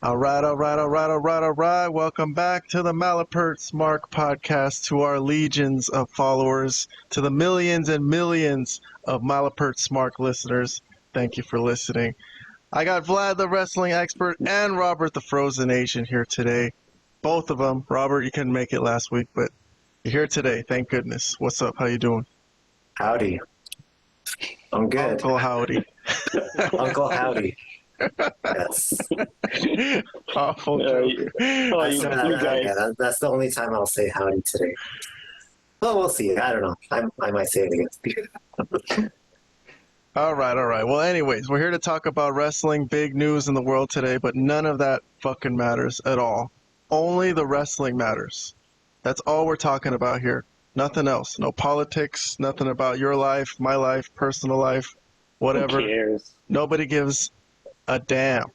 All right. Welcome back to the Malapert Smark Podcast, to our legions of followers, to the millions and millions of Malapert Smark listeners. Thank you for listening. I got Vlad, the wrestling expert, and Robert, the Frozen Asian, here today. Both of them. Robert, you couldn't make it last week, but you're here today. Thank goodness. What's up? How you doing? Howdy. I'm good. Uncle Howdy. Uncle Howdy. Yes. Awful joke. That's the only time I'll say howdy today. Well, we'll see. I don't know. I might say it again. All right. Well, anyways, we're here to talk about wrestling, big news in the world today, but none of that fucking matters at all. Only the wrestling matters. That's all we're talking about here. Nothing else. No politics, nothing about your life, my life, personal life, whatever. Who cares? Nobody gives a damn.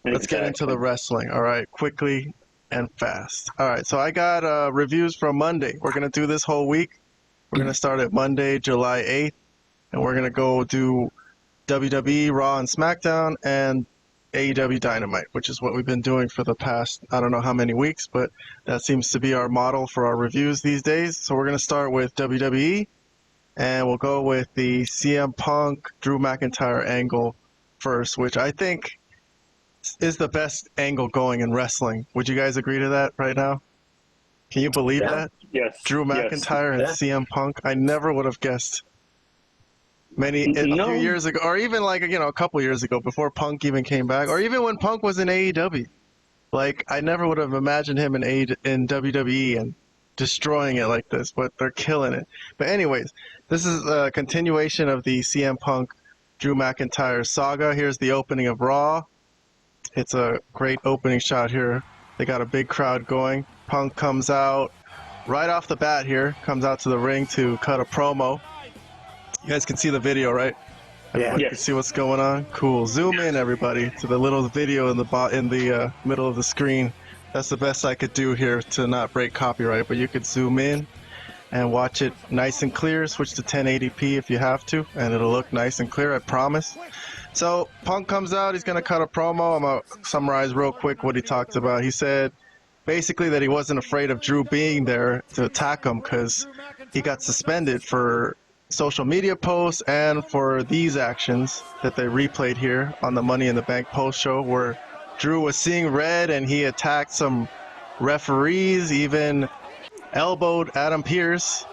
Let's get into the wrestling, all right? Quickly and fast. All right, so I got reviews from Monday. We're going to do this whole week. We're going to start at Monday, July 8th, and we're going to go do WWE, Raw, and SmackDown, and AEW Dynamite, which is what we've been doing for the past, I don't know how many weeks, but that seems to be our model for our reviews these days. So we're going to start with WWE, and we'll go with the CM Punk, Drew McIntyre angle first, which I think is the best angle going in wrestling. Would you guys agree to that right now? Can you believe that? Yes. Drew McIntyre and CM Punk. I never would have guessed a few years ago, or even a couple years ago before Punk even came back, or even when Punk was in AEW. I never would have imagined him in WWE and destroying it like this, but they're killing it. But anyways, this is a continuation of the CM Punk Drew McIntyre saga. Here's the opening of Raw. It's a great opening shot here. They got a big crowd going. Punk comes out right off the bat here, comes out to the ring to cut a promo. You guys can see the video, right? Everybody can see what's going on? Cool. Zoom in, everybody, to the little video in the middle of the screen. That's the best I could do here to not break copyright, but you could zoom in and watch it nice and clear. Switch to 1080p if you have to, and it'll look nice and clear, I promise. So Punk comes out, he's going to cut a promo. I'm going to summarize real quick what he talked about. He said basically that he wasn't afraid of Drew being there to attack him because he got suspended for social media posts and for these actions that they replayed here on the Money in the Bank post show, where Drew was seeing red and he attacked some referees, even elbowed Adam Pearce.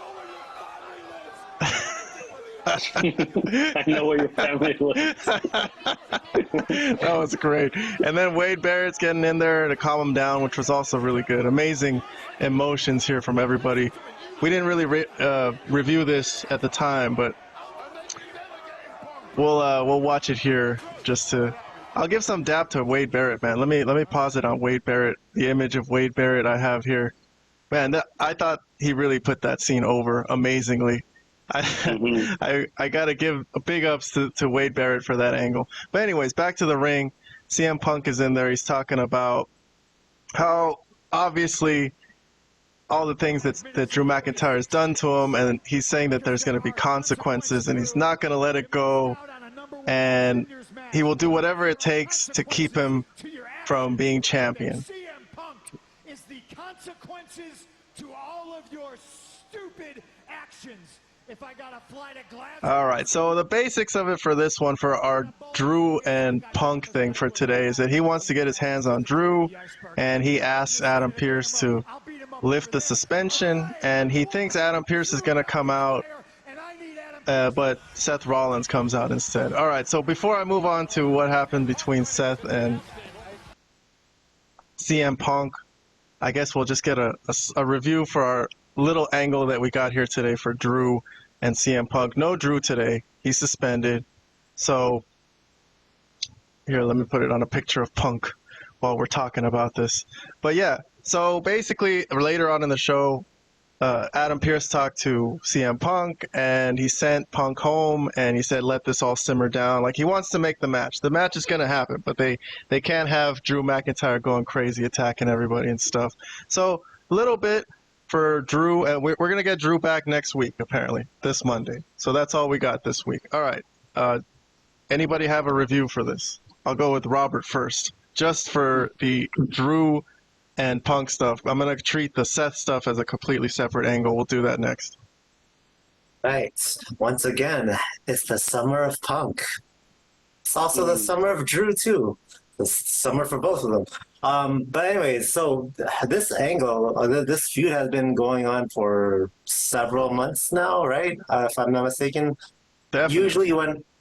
I know where your family lives. That was great. And then Wade Barrett's getting in there to calm him down, which was also really good. Amazing emotions here from everybody. We didn't really review this at the time, but we'll watch it here just to. I'll give some dap to Wade Barrett, man. Let me pause it on Wade Barrett. The image of Wade Barrett I have here, man. I thought he really put that scene over amazingly. I gotta give a big ups to Wade Barrett for that angle. But anyways, back to the ring. CM Punk is in there. He's talking about how obviously all the things that Drew McIntyre has done to him, and he's saying that there's going to be consequences, and he's not going to let it go, and he will do whatever it takes to keep him from being champion. CM Punk is the consequences to all of your stupid actions. If I got a flight of glass. All right, so the basics of it for this one, for our Drew and Punk thing for today, is that he wants to get his hands on Drew, and he asks Adam Pearce to lift the suspension, and he thinks Adam Pearce is going to come out, but Seth Rollins comes out instead. All right, so before I move on to what happened between Seth and CM Punk, I guess we'll just get a review for our little angle that we got here today for Drew and CM Punk. No Drew today. He's suspended. So here, let me put it on a picture of Punk while we're talking about this. But yeah, so basically later on in the show, Adam Pearce talked to CM Punk, and he sent Punk home, and he said, let this all simmer down. Like, he wants to make the match. The match is going to happen, but they can't have Drew McIntyre going crazy, attacking everybody and stuff. So a little bit for Drew, and we're going to get Drew back next week, apparently, this Monday. So that's all we got this week. All right. Anybody have a review for this? I'll go with Robert first, just for the Drew and Punk stuff. I'm going to treat the Seth stuff as a completely separate angle. We'll do that next. Right. Once again, it's the summer of Punk. It's also the summer of Drew, too. The summer for both of them. But anyways, so this angle, this feud has been going on for several months now, right? If I'm not mistaken. Definitely.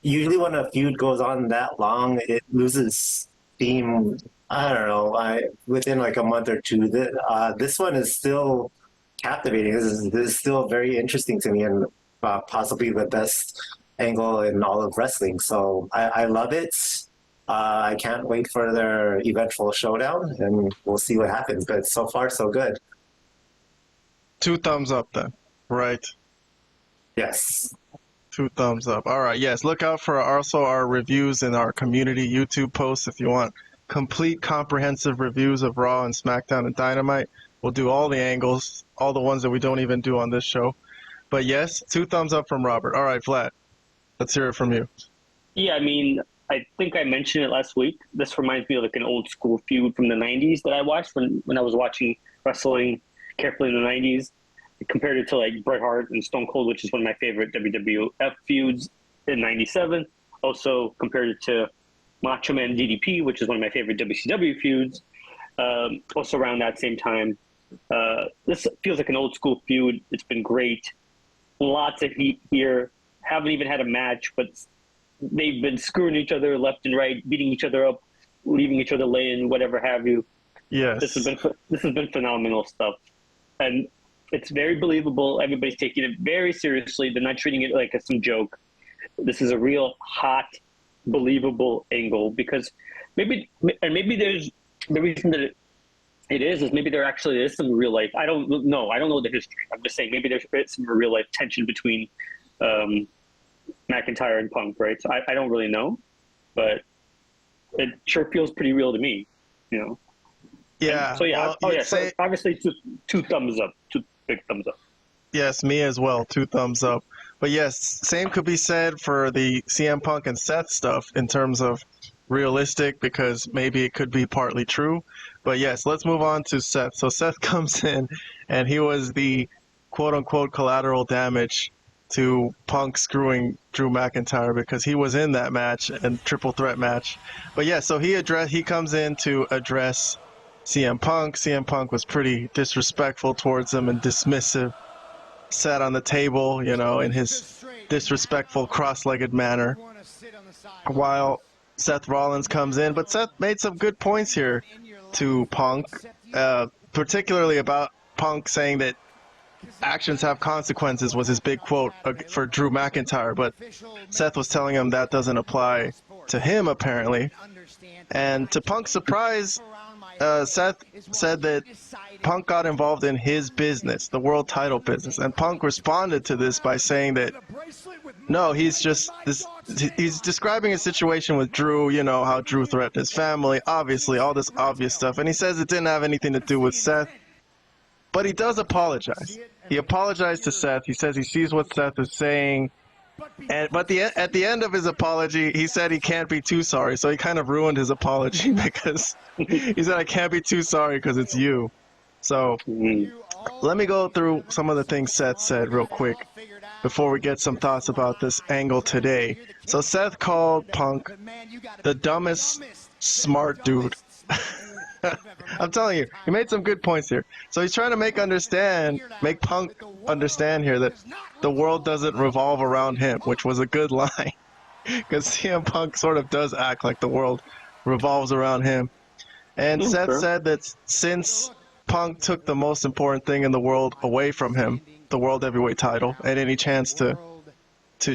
Usually when a feud goes on that long, it loses steam. I don't know. Within like a month or two. This one is still captivating. This is still very interesting to me, and possibly the best angle in all of wrestling. So I love it. I can't wait for their eventual showdown, and we'll see what happens. But so far, so good. 2 thumbs up then, right? Yes. 2 thumbs up. All right, yes. Look out for also our reviews in our community YouTube posts if you want complete, comprehensive reviews of Raw and SmackDown and Dynamite. We'll do all the angles, all the ones that we don't even do on this show. But yes, 2 thumbs up from Robert. All right, Vlad, let's hear it from you. Yeah, I mean, I think I mentioned it last week. This reminds me of like an old school feud from the 90s that I watched when I was watching wrestling carefully in the 90s. I compared it to like Bret Hart and Stone Cold, which is one of my favorite WWF feuds in 97. Also compared it to Macho Man DDP, which is one of my favorite WCW feuds. Also around that same time. This feels like an old school feud. It's been great. Lots of heat here. Haven't even had a match, but they've been screwing each other left and right, beating each other up, leaving each other laying, whatever have you. Yes. This has been phenomenal stuff, and it's very believable. Everybody's taking it very seriously. They're not treating it like some joke. This is a real hot, believable angle because maybe there's the reason that it is maybe there actually is some real life. I don't know. I don't know the history. I'm just saying maybe there's some real life tension between McIntyre and Punk, right? So I don't really know, but it sure feels pretty real to me, you know. Yeah. And so yeah. Well, So obviously two thumbs up, 2 big thumbs up. Yes, me as well. 2 thumbs up. But yes, same could be said for the CM Punk and Seth stuff in terms of realistic, because maybe it could be partly true. But yes, let's move on to Seth. So Seth comes in, and he was the quote-unquote collateral damage to Punk screwing Drew McIntyre because he was in that match and triple threat match. But yeah, so he comes in to address CM Punk. CM Punk was pretty disrespectful towards him and dismissive. Sat on the table, you know, in his disrespectful cross-legged manner, while Seth Rollins comes in. But Seth made some good points here to Punk, particularly about Punk saying that actions have consequences was his big quote for Drew McIntyre. But Seth was telling him that doesn't apply to him, apparently. And to Punk's surprise, Seth said that Punk got involved in his business, the world title business, and Punk responded to this by saying that no, he's describing a situation with Drew, you know, how Drew threatened his family, obviously, all this obvious stuff, and he says it didn't have anything to do with Seth, but he does apologize. He apologized to Seth. He says he sees what Seth is saying, but at the end of his apology, he said he can't be too sorry. So he kind of ruined his apology because he said, I can't be too sorry because it's you. So let me go through some of the things Seth said real quick before we get some thoughts about this angle today. So Seth called Punk the dumbest smart dude. I'm telling you, he made some good points here. So he's trying to make Punk understand here that the world doesn't revolve around him, which was a good line. Because CM Punk sort of does act like the world revolves around him. And Seth said that since Punk took the most important thing in the world away from him, the World Heavyweight title, and any chance to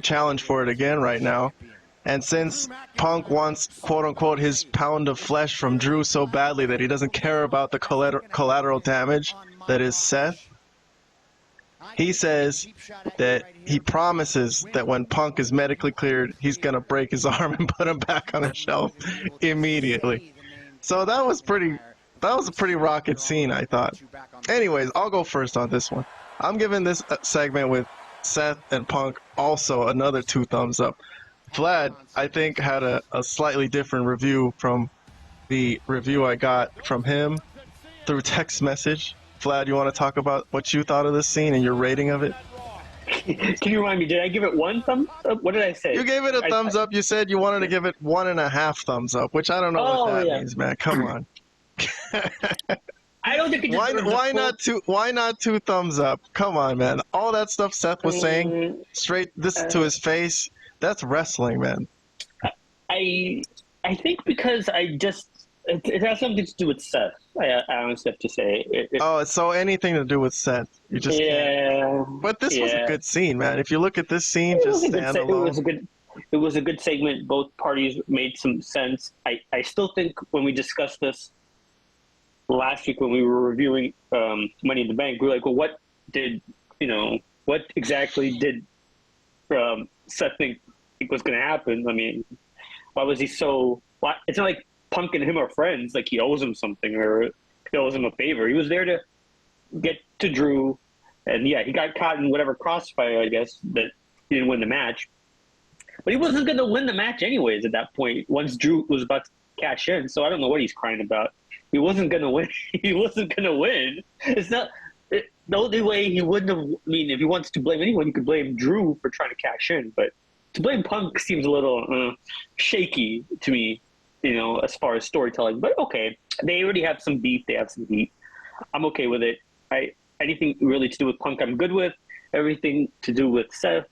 challenge for it again right now, and since Punk wants, quote-unquote, his pound of flesh from Drew so badly that he doesn't care about the collateral damage that is Seth, he says that he promises that when Punk is medically cleared, he's going to break his arm and put him back on a shelf immediately. So that was a pretty rocket scene, I thought. Anyways, I'll go first on this one. I'm giving this segment with Seth and Punk also another 2 thumbs up. Vlad, I think, had a slightly different review from the review I got from him through text message. Vlad, you want to talk about what you thought of this scene and your rating of it? Can you remind me, did I give it 1 thumb up? What did I say? You gave it a thumbs up. You said you wanted to give it 1.5 thumbs up, which I don't know what that means, man. Come on. I don't think it just why not 2 thumbs up? Come on, man. All that stuff Seth was saying straight to his face, that's wrestling, man. I think because it has something to do with Seth. I honestly have to say. It's so anything to do with Seth. You just can't. But this was a good scene, man. If you look at this scene, just stand alone. It was a good segment. Both parties made some sense. I still think when we discussed this last week when we were reviewing Money in the Bank, we were like, well, what exactly did Seth think was going to happen? I mean, why was he so... It's not like Punk and him are friends, like he owes him something or he owes him a favor. He was there to get to Drew, and yeah, he got caught in whatever crossfire, I guess, that he didn't win the match. But he wasn't going to win the match anyways at that point, once Drew was about to cash in, so I don't know what he's crying about. He wasn't going to win. He wasn't going to win. It's not... the only way he wouldn't have... I mean, if he wants to blame anyone, he could blame Drew for trying to cash in, but to blame Punk seems a little shaky to me, as far as storytelling. But okay, they already have some beef. They have some heat. I'm okay with it. Anything really to do with Punk, I'm good with. Everything to do with Seth,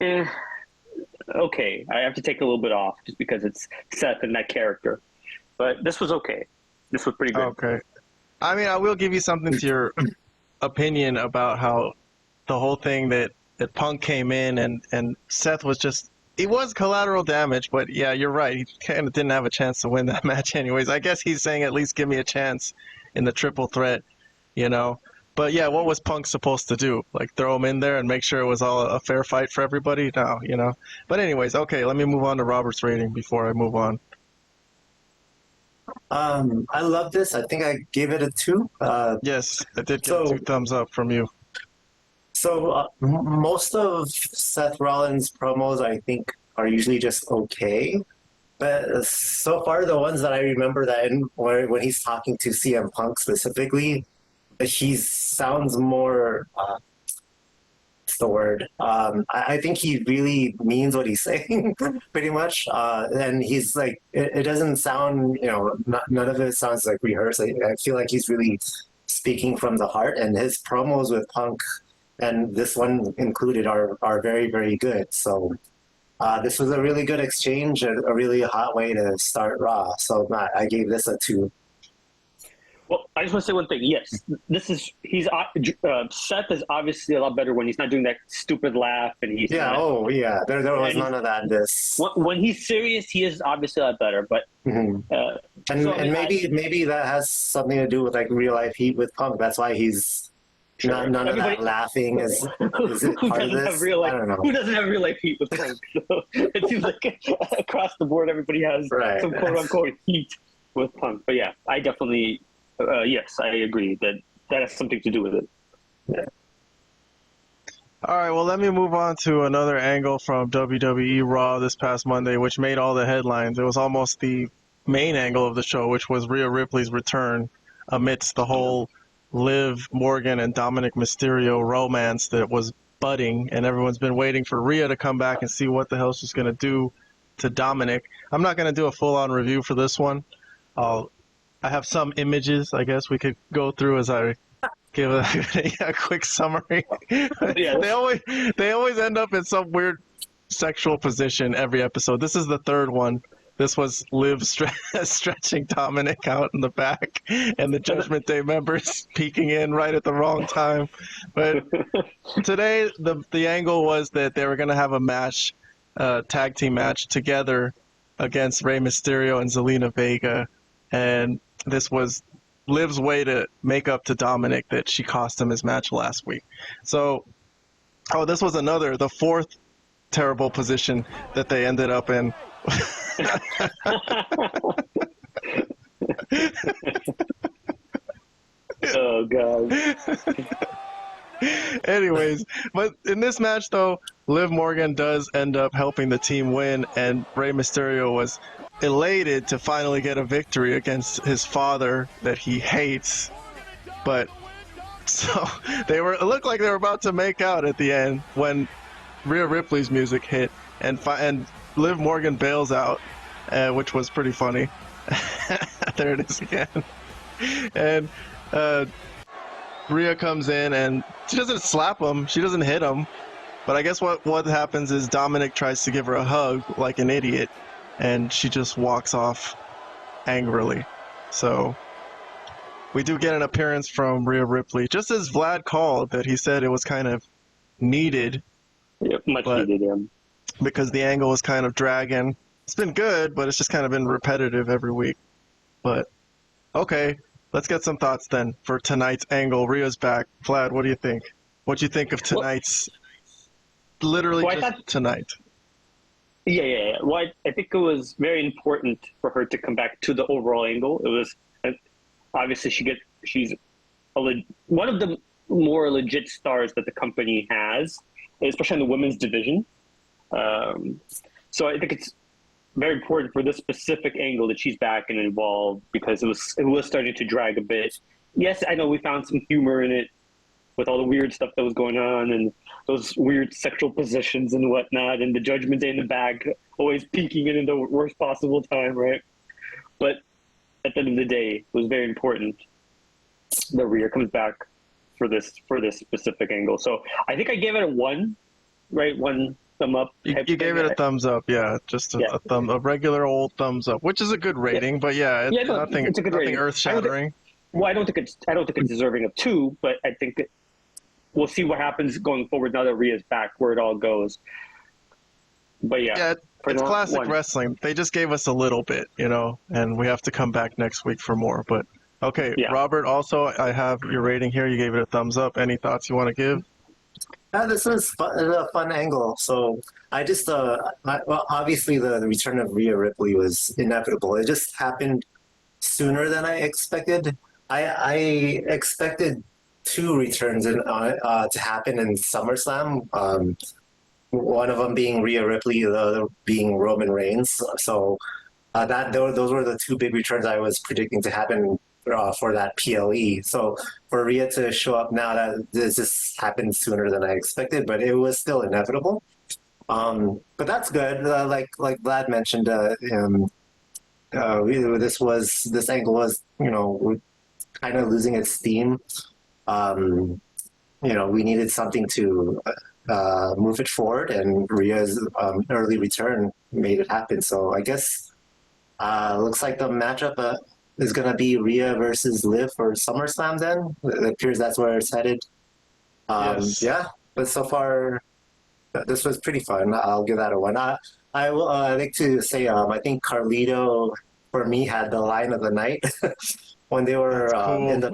okay. I have to take a little bit off just because it's Seth and that character. But this was okay. This was pretty good. Okay. I mean, I will give you something to your opinion about how the whole thing that Punk came in and Seth was just... It was collateral damage, but yeah, you're right. He kind of didn't have a chance to win that match anyways. I guess he's saying at least give me a chance in the triple threat, But yeah, what was Punk supposed to do? Like throw him in there and make sure it was all a fair fight for everybody? No, But anyways, okay, let me move on to Robert's rating before I move on. I love this. I think I gave it a 2. Yes, I did get 2 thumbs up from you. So most of Seth Rollins' promos, I think, are usually just okay. But so far, the ones that I remember when he's talking to CM Punk specifically, he sounds more... what's the word? I think he really means what he's saying, pretty much. And he's like, it doesn't sound, none of it sounds like rehearsed. I feel like he's really speaking from the heart. And his promos with Punk, and this one included, are very, very good. So this was a really good exchange, a really hot way to start Raw. So I gave this a 2. Well, I just want to say one thing. Yes, Seth is obviously a lot better when he's not doing that stupid laugh and he's there was none of that in this. When he's serious, he is obviously a lot better. But maybe that has something to do with like real life heat with Punk. That's why he's none of that laughing is it part of this? I don't know. Who doesn't have real life heat with Punk? So it seems like across the board, everybody has some quote unquote heat with Punk. But yeah, I definitely. Yes, I agree that has something to do with it. Yeah. All right, well, let me move on to another angle from WWE Raw this past Monday, which made all the headlines. It was almost the main angle of the show, which was Rhea Ripley's return amidst the whole Liv Morgan and Dominik Mysterio romance that was budding, and everyone's been waiting for Rhea to come back and see what the hell she's going to do to Dominik. I'm not going to do a full-on review for this one. I have some images, I guess, we could go through as I give a quick summary. Yeah, they always end up in some weird sexual position every episode. This is the third one. This was Liv stretching Dominik out in the back, and the Judgment Day members peeking in right at the wrong time. But today, the angle was that they were going to have a match, tag team match together against Rey Mysterio and Zelina Vega, and this was Liv's way to make up to Dominik that she cost him his match last week. So, this was the fourth terrible position that they ended up in. Oh, God. Anyways, but in this match, though, Liv Morgan does end up helping the team win, and Rey Mysterio was elated to finally get a victory against his father that he hates. But so it looked like they were about to make out at the end when Rhea Ripley's music hit, and Liv Morgan bails out, which was pretty funny. There it is again. And Rhea comes in, and she doesn't slap him, she doesn't hit him, but I guess what happens is Dominik tries to give her a hug like an idiot, and she just walks off angrily. So we do get an appearance from Rhea Ripley, just as Vlad called that he said it was kind of needed. Yep, much needed, yeah. Because the angle is kind of dragging. It's been good, but it's just kind of been repetitive every week. But, okay, let's get some thoughts then for tonight's angle. Rhea's back. Vlad, what do you think? What do you think of tonight's, tonight? Yeah. Well, I think it was very important for her to come back to the overall angle. It was, obviously she's one of the more legit stars that the company has, especially in the women's division. So I think it's very important for this specific angle that she's back and involved, because it was starting to drag a bit. Yes, I know we found some humor in it with all the weird stuff that was going on and those weird sexual positions and whatnot, and the Judgment Day in the back always peeking in the worst possible time, right? But at the end of the day, it was very important that Rhea comes back for this specific angle. So I think I gave it a 1, right? 1 thumb up. You gave it a thumbs up, yeah. Just a regular old thumbs up, which is a good rating. But nothing earth shattering. Well, I don't think it's deserving of 2, but I think we'll see what happens going forward now that Rhea's back, where it all goes. But yeah, it's classic wrestling. They just gave us a little bit, and we have to come back next week for more. But okay, yeah. Robert, also I have your rating here. You gave it a thumbs up. Any thoughts you want to give? This was a fun angle. So I just, obviously the return of Rhea Ripley was inevitable. It just happened sooner than I expected. I expected 2 returns to happen in SummerSlam. One of them being Rhea Ripley, the other being Roman Reigns. So those were the 2 big returns I was predicting to happen for that PLE. So for Rhea to show up now, that this just happened sooner than I expected, but it was still inevitable. But that's good. Like Vlad mentioned, this angle was, kind of losing its steam. We needed something to move it forward, and Rhea's early return made it happen. So I guess looks like the matchup is going to be Rhea versus Liv for SummerSlam then. It appears that's where it's headed. Yes. Yeah, but so far, this was pretty fun. I'll give that a 1. I will like to say, I think Carlito, for me, had the line of the night. When they were in the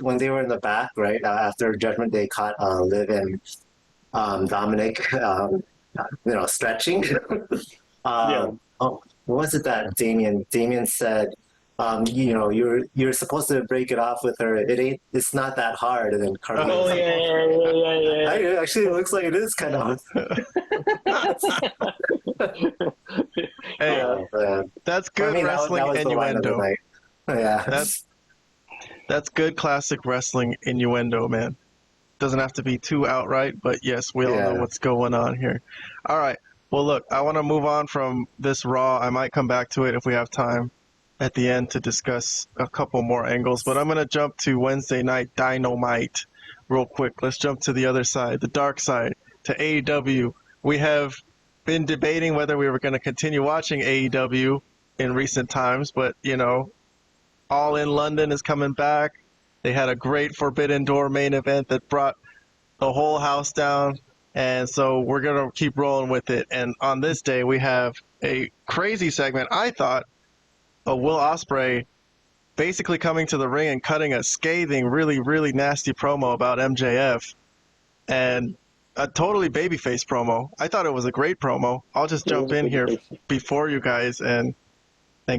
when they were in the back, right after Judgment Day caught Liv and Dominik, stretching. What was it that Damien said? You're supposed to break it off with her. It's not that hard. And then Carlito. Yeah. Actually, it looks like it is kind of. Hey, that's good wrestling innuendo. Yeah, that's good classic wrestling innuendo, man. Doesn't have to be too outright, but yes, we all know what's going on here. All right. Well, look, I want to move on from this Raw. I might come back to it if we have time at the end to discuss a couple more angles, but I'm going to jump to Wednesday Night Dynamite real quick. Let's jump to the other side, the dark side, to AEW. We have been debating whether we were going to continue watching AEW in recent times, but, All in London is coming back. They had a great Forbidden Door main event that brought the whole house down, and so we're going to keep rolling with it. And on this day, we have a crazy segment, I thought, of Will Ospreay basically coming to the ring and cutting a scathing, really, really nasty promo about MJF, and a totally babyface promo. I thought it was a great promo. I'll just jump in here before you guys and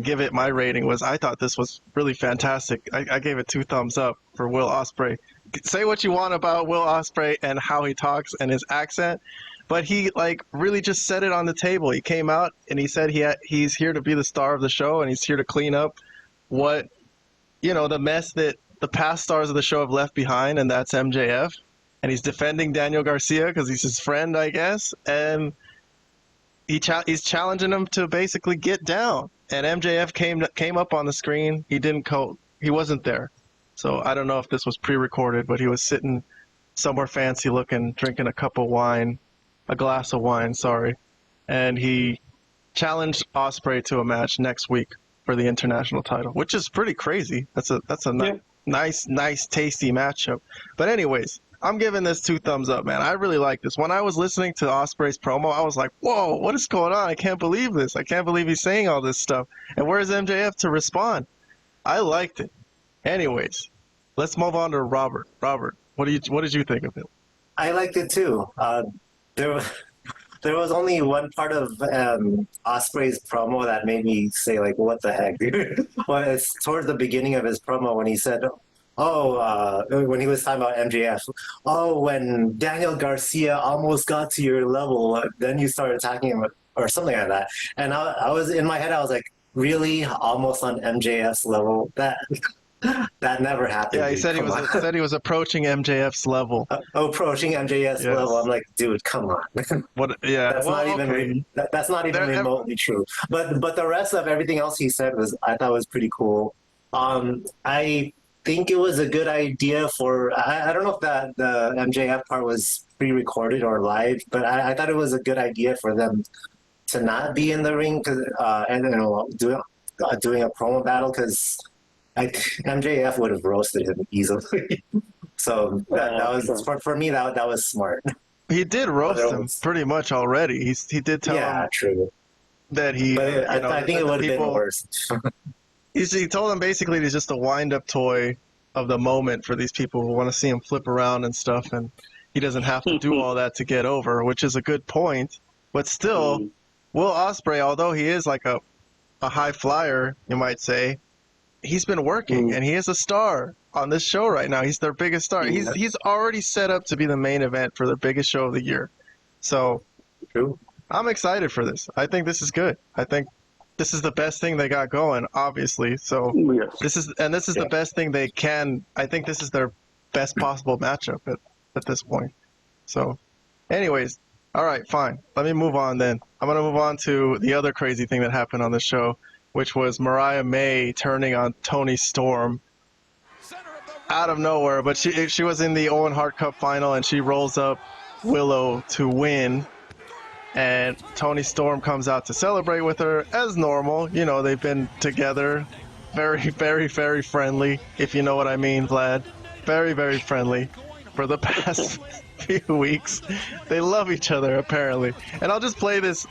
give it my rating. I thought this was really fantastic. I gave it 2 thumbs up for Will Ospreay say what you want about Will Ospreay and how he talks and his accent, but he like really just set it on the table. He came out and he said he's here to be the star of the show and he's here to clean up what, the mess that the past stars of the show have left behind, and that's MJF. And he's defending Daniel Garcia because he's his friend, I guess, and he's challenging him to basically get down. And MJF came up on the screen. He wasn't there. So I don't know if this was pre-recorded, but he was sitting somewhere fancy looking, drinking a glass of wine, sorry. And he challenged Ospreay to a match next week for the international title, which is pretty crazy. That's a nice, tasty matchup. But anyways, I'm giving this 2 thumbs up, man. I really like this. When I was listening to Ospreay's promo, I was like, whoa, what is going on? I can't believe this. I can't believe he's saying all this stuff. And where's MJF to respond? I liked it. Anyways, let's move on to Robert. Robert, what did you think of it? I liked it too. There was only one part of Ospreay's promo that made me say, like, what the heck? Well, it's towards the beginning of his promo when he said, when he was talking about MJF, when Daniel Garcia almost got to your level, then you started attacking him, or something like that. And I was, in my head, I was like, really? Almost on MJF's level? That never happened. Yeah, he said he was approaching MJF's level. Approaching MJF's level. I'm like, dude, come on. What? Yeah, that's not even remotely true. But the rest of everything else he said I thought was pretty cool. I think it was a good idea for. I don't know if the MJF part was pre-recorded or live, but I thought it was a good idea for them to not be in the ring and doing a promo battle because. MJF would have roasted him easily. So that was for me. That was smart. He did roast him pretty much already. He did tell him true. That he. But I think it would have been worse. He told him basically he's just a wind-up toy of the moment for these people who want to see him flip around and stuff, and he doesn't have to do all that to get over, which is a good point. But still, Will Ospreay, although he is like a high flyer, you might say. He's been working, and he is a star on this show right now. He's their biggest star. He's already set up to be the main event for their biggest show of the year. So I'm excited for this. I think this is good. I think this is the best thing they got going, obviously. So this is the best thing they can. I think this is their best possible matchup at this point. So anyways, all right, fine. Let me move on then. I'm going to move on to the other crazy thing that happened on the show, which was Mariah May turning on Toni Storm out of nowhere. But she was in the Owen Hart Cup final, and she rolls up Willow to win. And Toni Storm comes out to celebrate with her as normal. They've been together. Very, very, very friendly, if you know what I mean, Vlad. Very, very friendly for the past few weeks. They love each other, apparently. And I'll play this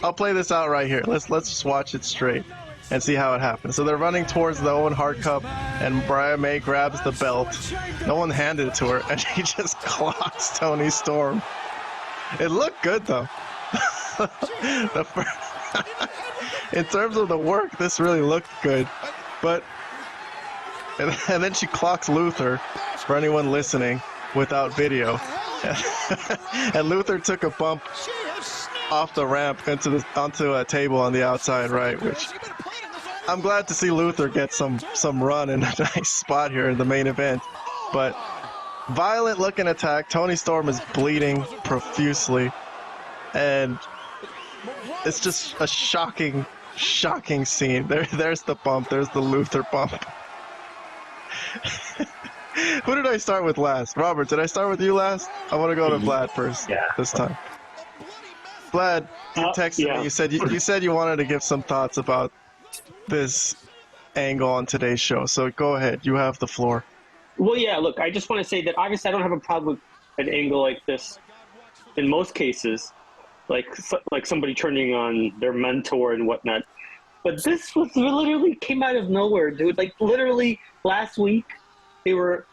out right here. Let's just watch it straight and see how it happens. So they're running towards the Owen Hart Cup, and Mariah May grabs the belt. No one handed it to her, and she just clocks Toni Storm. It looked good, though. In terms of the work, this really looked good. And then she clocks Luther, for anyone listening, without video. And Luther took a bump off the ramp onto a table on the outside right, which I'm glad to see Luther get some run in a nice spot here in the main event. But violent looking attack. Toni Storm is bleeding profusely, and it's just a shocking scene. There's the bump. There's the Luther bump. Who did I start with last? Robert, did I start with you last? I want to go to Vlad first this time. Vlad, you texted me. You said you wanted to give some thoughts about this angle on today's show. So go ahead. You have the floor. Well, yeah, look, I just want to say that obviously I don't have a problem with an angle like this in most cases, like somebody turning on their mentor and whatnot. But this was literally came out of nowhere, dude. Like, literally last week they were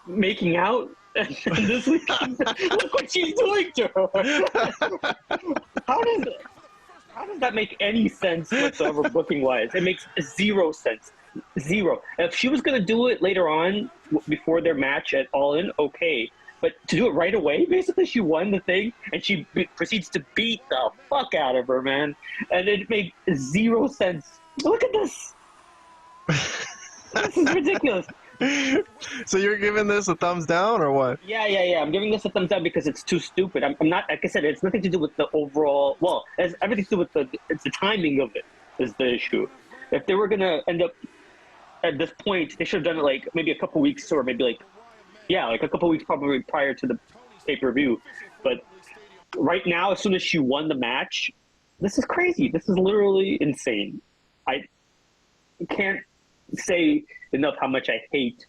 making out, and this week, look what she's doing to her. How does that make any sense whatsoever booking wise? It makes zero sense. Zero. If she was gonna do it later on before their match at All In, okay. But to do it right away, basically she won the thing and she proceeds to beat the fuck out of her, man. And it made zero sense. Look at this. This is ridiculous. So you're giving this a thumbs down or what? Yeah. I'm giving this a thumbs down because it's too stupid. I'm not, like I said, it's nothing to do with the overall, well, it's everything to do with it's the timing of it is the issue. If they were going to end up at this point, they should have done it like maybe a couple weeks or maybe like a couple weeks probably prior to the pay-per-view. But right now, as soon as she won the match, this is crazy. This is literally insane. I can't say enough how much I hate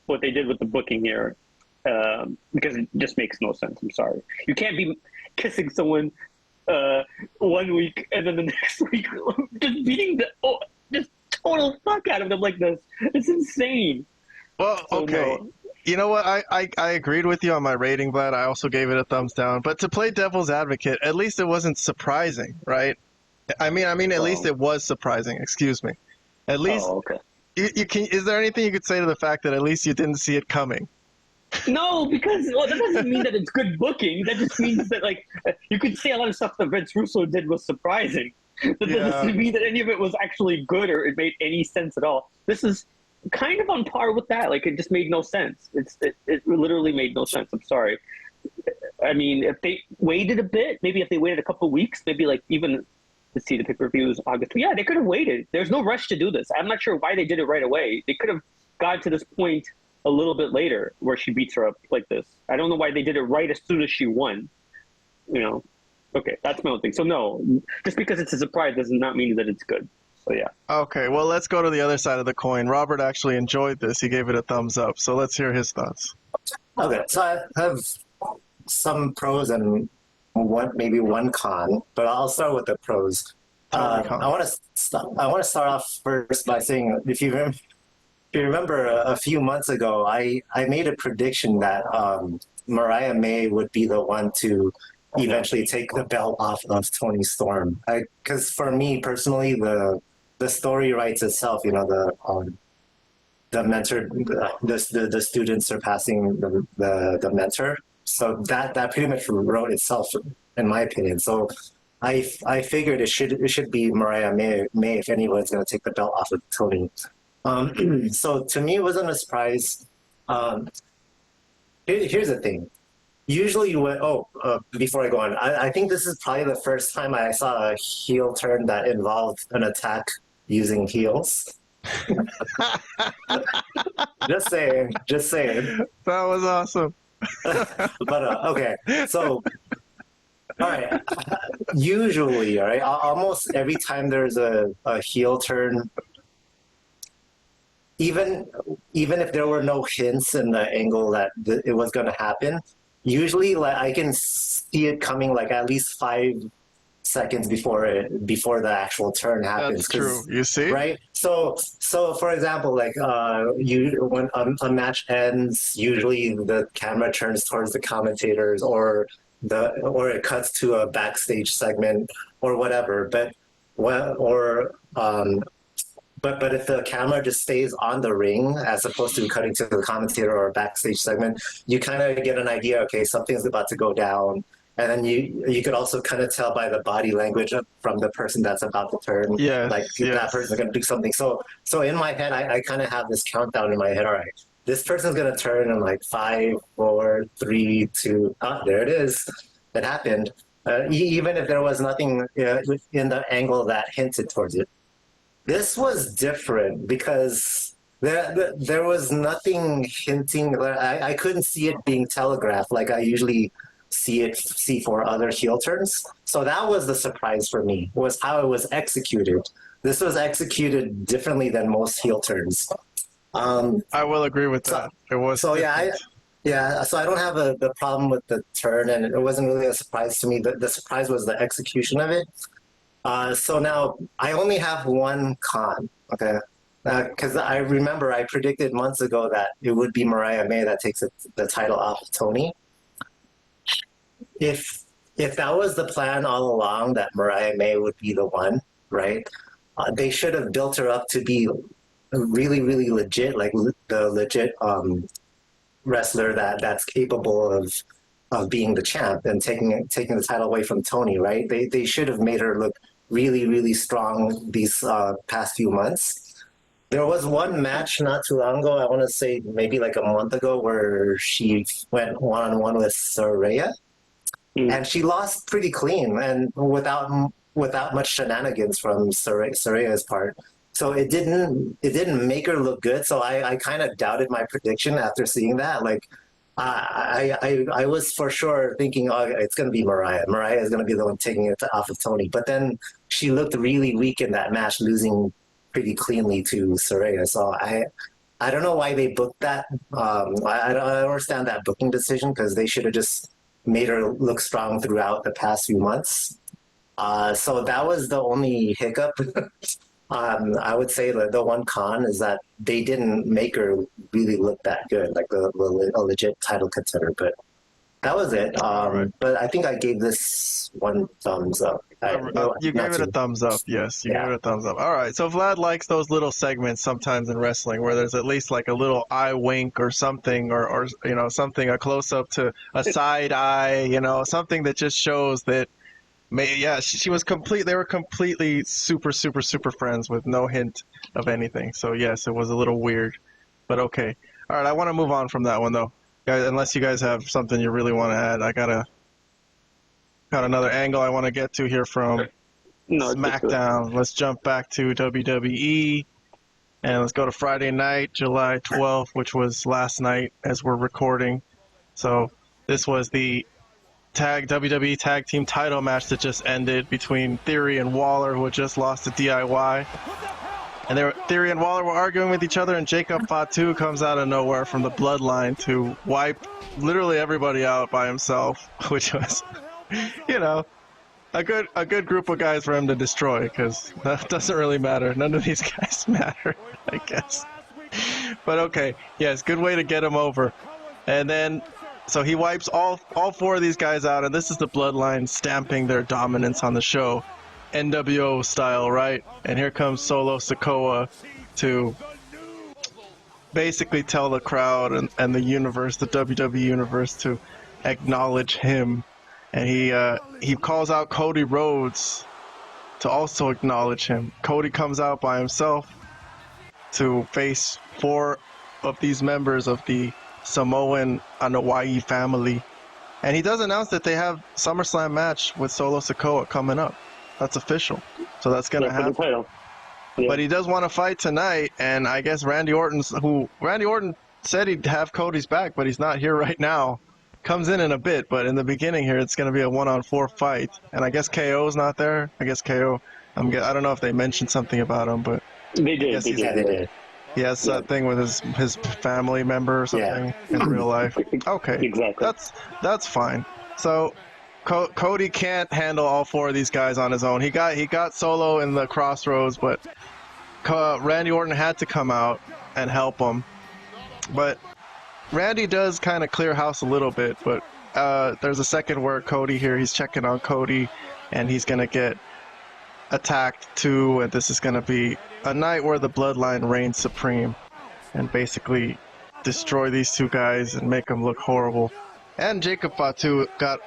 what they did with the booking here because it just makes no sense. I'm sorry. You can't be kissing someone 1 week and then the next week just beating just total fuck out of them like this. It's insane. Well, okay. No. You know what? I agreed with you on my rating, Vlad. I also gave it a thumbs down. But to play devil's advocate, at least it wasn't surprising, right? I mean, at least it was surprising. Excuse me. At least okay. You can. Is there anything you could say to the fact that at least you didn't see it coming? No, because that doesn't mean that it's good booking. That just means that like you could say a lot of stuff that Vince Russo did was surprising. That doesn't mean that any of it was actually good or it made any sense at all. This is kind of on par with that. Like it just made no sense. It literally made no sense. I'm sorry. I mean, if they waited a bit, maybe if they waited a couple of weeks, maybe like even to see the pay-per-views August. Yeah, they could have waited. There's no rush to do this. I'm not sure why they did it right away. They could have gotten to this point a little bit later where she beats her up like this. I don't know why they did it right as soon as she won. You know? Okay, that's my own thing. So no, just because it's a surprise does not mean that it's good. So yeah. Okay, well, let's go to the other side of the coin. Robert actually enjoyed this. He gave it a thumbs up. So let's hear his thoughts. Okay, so I have some pros and maybe one con, but I'll start with the pros. I want to start off first by saying, if you remember a few months ago, I made a prediction that Mariah May would be the one to eventually take the belt off of Toni Storm. Because for me personally, the story writes itself. You know, the mentor, the student surpassing the mentor. So that pretty much wrote itself, in my opinion. So I figured it should be Mariah May if anyone's going to take the belt off of Toni. So to me, it wasn't a surprise. Here's the thing. Usually, before I go on, I think this is probably the first time I saw a heel turn that involved an attack using heels. Just saying. That was awesome. But okay, so all right. Usually, all right, almost every time there's a heel turn, even if there were no hints in the angle that it was going to happen, usually like I can see it coming like at least 5 seconds before the actual turn happens. That's true. You see, right? So for example, like when a match ends, usually the camera turns towards the commentators, or it cuts to a backstage segment or whatever. But if the camera just stays on the ring as opposed to cutting to the commentator or a backstage segment, you kind of get an idea. Okay, something's about to go down. And then you could also kind of tell by the body language from the person that's about to turn, that person's going to do something. So in my head, I kind of have this countdown in my head. All right, this person's going to turn in like 5, 4, 3, 2. There it is. It happened. Even if there was nothing in the angle that hinted towards it. This was different because there was nothing hinting. I couldn't see it being telegraphed like I usually see for other heel turns. So that was the surprise for me, was how it was executed. This was executed differently than most heel turns. I will agree with that. It was so so I don't have the problem with the turn, and it wasn't really a surprise to me. The surprise was the execution of it. So now I only have one con, okay? Because I remember I predicted months ago that it would be Mariah May that takes the title off of Toni. If if that was the plan all along, that Mariah May would be the one, right? They should have built her up to be really, really legit, like the legit wrestler that's capable of being the champ and taking the title away from Toni, right? They should have made her look really, really strong these past few months. There was one match not too long ago, I want to say maybe like a month ago, where she went one-on-one with Rhea, and she lost pretty clean and without much shenanigans from Rhea's part. So it didn't make her look good. So I kind of doubted my prediction after seeing that. Like I was for sure thinking, oh, it's going to be Mariah. Mariah is going to be the one taking it off of Toni. But then she looked really weak in that match, losing pretty cleanly to Rhea. So I don't know why they booked that. I don't understand that booking decision, because they should have just made her look strong throughout the past few months. So that was the only hiccup. I would say that the one con is that they didn't make her really look that good, like a legit title contender. But that was it. Right. But I think I gave this one thumbs up. You gave it a thumbs up. Yes, you gave it a thumbs up. All right. So Vlad likes those little segments sometimes in wrestling where there's at least like a little eye wink or something, or you know, something, a close up to a side eye, you know, something that just shows that. She was complete. They were completely super friends with no hint of anything. So yes, it was a little weird, but okay. All right, I want to move on from that one though, guys. Unless you guys have something you really want to add, I got another angle I want to get to here from SmackDown. Let's jump back to WWE, and let's go to Friday night, July 12th, which was last night as we're recording. So this was the WWE Tag Team title match that just ended between Theory and Waller, who had just lost to DIY. And Theory and Waller were arguing with each other, and Jacob Fatu comes out of nowhere from the Bloodline to wipe literally everybody out by himself, which was, you know, a good group of guys for him to destroy, because that doesn't really matter. None of these guys matter, I guess. But okay, yes, good way to get him over. And then so he wipes all four of these guys out, and this is the Bloodline stamping their dominance on the show, NWO style, right? And here comes Solo Sikoa to basically tell the crowd and the universe, the WWE universe, to acknowledge him. And he calls out Cody Rhodes to also acknowledge him. Cody comes out by himself to face four of these members of the Samoan Anoa'i family, and he does announce that they have SummerSlam match with Solo Sikoa coming up. That's official, so that's gonna happen. But he does want to fight tonight, and I guess Randy Orton said he'd have Cody's back, but he's not here right now. Comes in a bit, but in the beginning here, it's gonna be a 1-on-4 fight, and I guess KO's not there. I guess KO. I don't know if they mentioned something about him, but they did. He has that thing with his family member or something in real life. Okay, exactly. That's fine. So Cody can't handle all four of these guys on his own. He got Solo in the crossroads, but Randy Orton had to come out and help him. But Randy does kind of clear house a little bit. But there's a second where Cody here. He's checking on Cody, and he's gonna get attacked too, and this is going to be a night where the Bloodline reigns supreme and basically destroy these two guys and make them look horrible. And Jacob Fatu got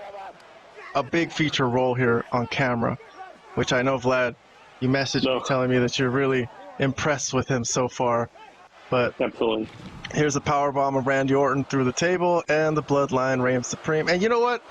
a big feature role here on camera, which I know, Vlad, you messaged me telling me that you're really impressed with him so far. But absolutely, here's a powerbomb of Randy Orton through the table, and the Bloodline reigns supreme. And you know what?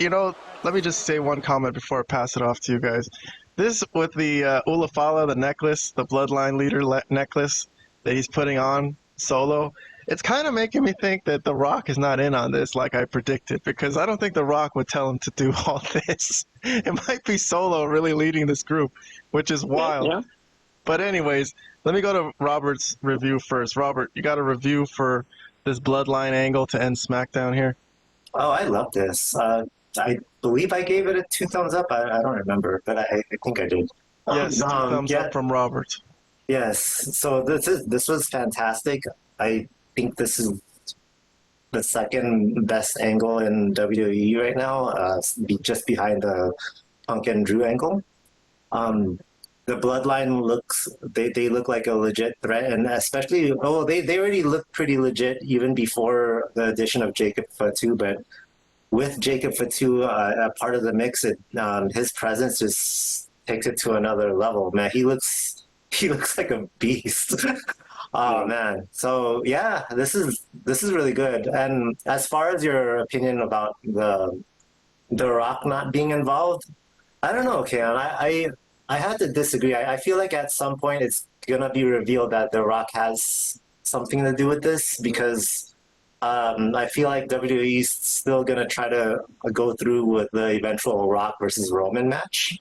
Let me just say one comment before I pass it off to you guys. This with the Ulafala, the necklace, the Bloodline leader necklace that he's putting on Solo, it's kind of making me think that The Rock is not in on this like I predicted, because I don't think The Rock would tell him to do all this. It might be Solo really leading this group, which is wild. Yeah. But anyways, let me go to Robert's review first. Robert, you got a review for this Bloodline angle to end SmackDown here? Oh, I love this. I believe I gave it a 2 thumbs up. I don't remember, but I think I did. Yes, 2 thumbs up from Robert. Yes. So this was fantastic. I think this is the second best angle in WWE right now, just behind the Punk and Drew angle. The Bloodline they look like a legit threat, and especially they already looked pretty legit even before the addition of Jacob Fatu, but with Jacob Fatu a part of the mix, his presence just takes it to another level. Man, he looks like a beast. Oh man, so yeah, this is really good. And as far as your opinion about the Rock not being involved, I don't know, Cam. I had to disagree. I feel like at some point it's gonna be revealed that The Rock has something to do with this, because I feel like WWE is still gonna try to go through with the eventual Rock versus Roman match.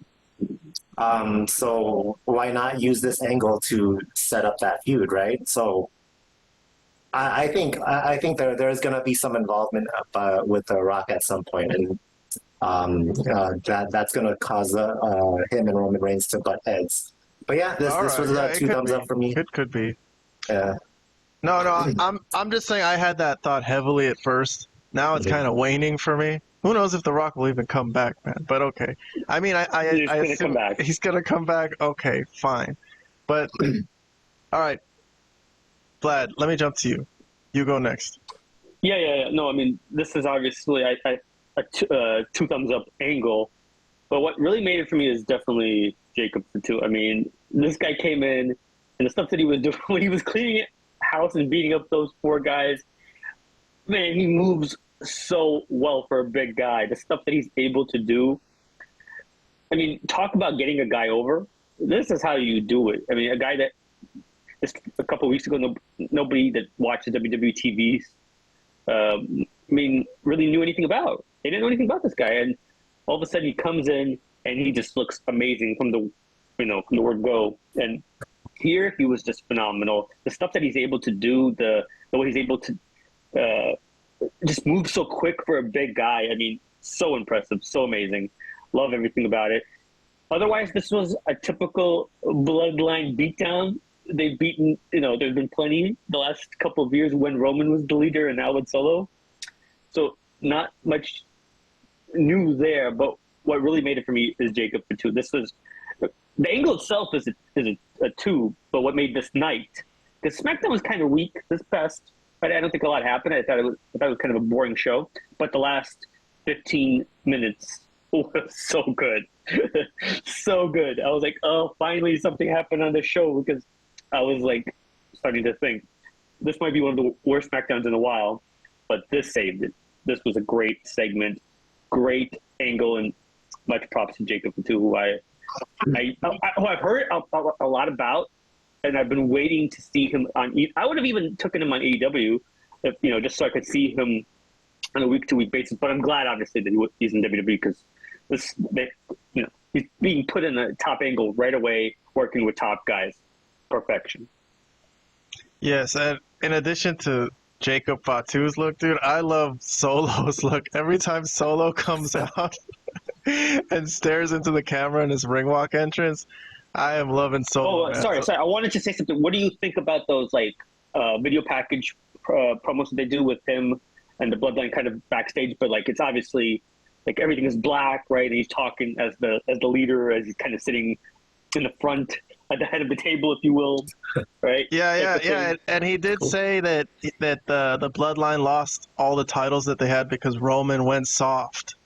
So why not use this angle to set up that feud, right? So I think there's gonna be some involvement with The Rock at some point, and that's going to cause him and Roman Reigns to butt heads. But yeah, this was two thumbs up for me. It could be. Yeah. No, I'm just saying I had that thought heavily at first. Now it's kind of waning for me. Who knows if The Rock will even come back, man? But okay. I mean, I assume he's gonna come back. Okay, fine. But all right, Vlad, let me jump to you. You go next. Yeah. No, I mean, this is obviously a two thumbs up angle, but what really made it for me is definitely Jacob Fatu. I mean, this guy came in, and the stuff that he was doing when he was cleaning house and beating up those four guys, man, he moves so well for a big guy. The stuff that he's able to do, I mean, talk about getting a guy over. This is how you do it. I mean, a guy that just a couple of weeks ago, nobody that watches WWE TVs, really knew anything about. They didn't know anything about this guy, and all of a sudden he comes in and he just looks amazing from the word go. And here he was just phenomenal. The stuff that he's able to do, the way he's able to just move so quick for a big guy. I mean, so impressive, so amazing. Love everything about it. Otherwise, this was a typical Bloodline beatdown. They've beaten, there's been plenty the last couple of years when Roman was the leader and now with Solo. So not much new there, but what really made it for me is Jacob Fatu. This was the angle itself is a two, but what made this night, because SmackDown was kind of weak this past. But I don't think a lot happened. I thought it was kind of a boring show. But the last 15 minutes was so good, so good. I was like, oh, finally something happened on the show, because I was like starting to think this might be one of the worst SmackDowns in a while, but this saved it. This was a great segment, great angle, and much props to Jacob Fatu, who I've heard a lot about, and I've been waiting to see him on. I would have even taken him on AEW, if, just so I could see him on a week-to-week basis. But I'm glad, obviously, that he's in WWE, because he's being put in a top angle right away, working with top guys. Perfection. Yes, and in addition to Jacob Fatu's look, dude, I love Solo's look. Every time Solo comes out and stares into the camera in his ring walk entrance, I am loving Solo. Oh, sorry. I wanted to say something. What do you think about those video package promos that they do with him and the Bloodline kind of backstage? But it's obviously everything is black, right? And he's talking as the leader, as he's kind of sitting in the front at the head of the table, if you will, right? Yeah. And he did say that the Bloodline lost all the titles that they had because Roman went soft,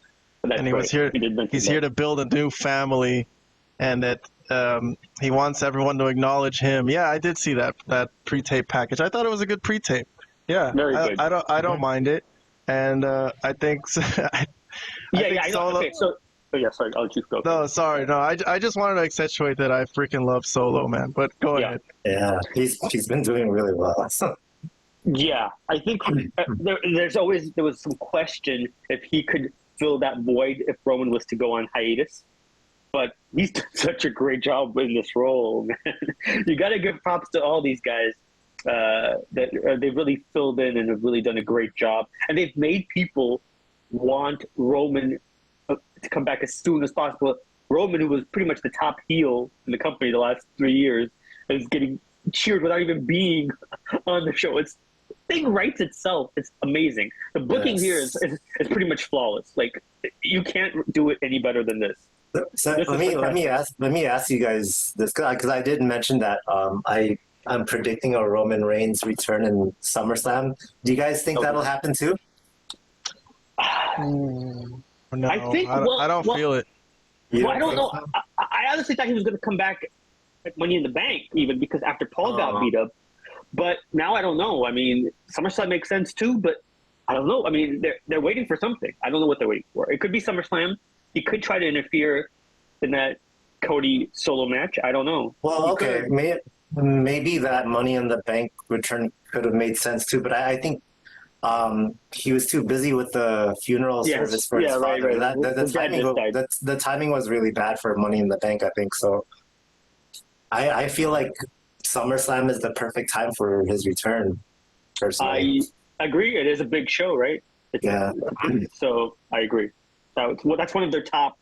and he was here. He's here to build a new family, and that he wants everyone to acknowledge him. Yeah, I did see that pre-tape package. I thought it was a good pre-tape. Yeah, very good. I don't mind it, and I think. I know. Okay, so. Oh, yeah, sorry, I'll let you go. No, sorry. No, I just wanted to accentuate that I freaking love Solo, man. But go ahead. Yeah, he's been doing really well. Yeah, I think there was some question if he could fill that void if Roman was to go on hiatus. But he's done such a great job in this role, man. You got to give props to all these guys that they've really filled in and have really done a great job. And they've made people want Roman to come back as soon as possible. Roman, who was pretty much the top heel in the company the last 3 years, is getting cheered without even being on the show. It's thing writes itself. It's amazing. The booking here is pretty much flawless. Like, you can't do it any better than this. So let me ask you guys this, because I did mention that I'm predicting a Roman Reigns return in SummerSlam. Do you guys think that'll happen too? No, I don't feel it. Well, I don't know. I honestly thought he was going to come back at Money in the Bank, even because after Paul got beat up. But now I don't know. I mean, SummerSlam makes sense too, but I don't know. I mean, they're waiting for something. I don't know what they're waiting for. It could be SummerSlam. He could try to interfere in that Cody solo match. I don't know. Well, okay, maybe that Money in the Bank return could have made sense too, but I think he was too busy with the funeral service for his father. Right. The timing was really bad for Money in the Bank, I think. So I feel like SummerSlam is the perfect time for his return, personally. I agree. It is a big show, right? So I agree. That's one of their top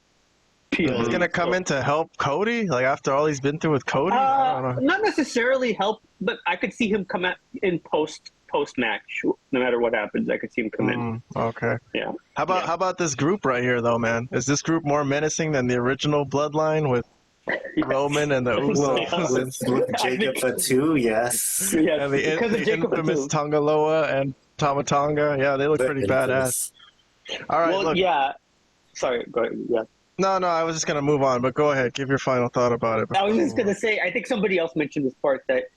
PLs. He's going to come in to help Cody? Like, after all he's been through with Cody? I don't know. Not necessarily help, but I could see him come in post-match. No matter what happens, I could see him come in. Okay. Yeah. How about this group right here, though, man? Is this group more menacing than the original Bloodline with Roman and the Usos? With Jacob Fatu, yes. And the infamous Tongaloa and Tama Tonga. Yeah, they look pretty badass. All right, well, look. yeah. Sorry, go ahead. Yeah. No, I was just going to move on, but go ahead. Give your final thought about it. I was just going to say, I think somebody else mentioned this part, that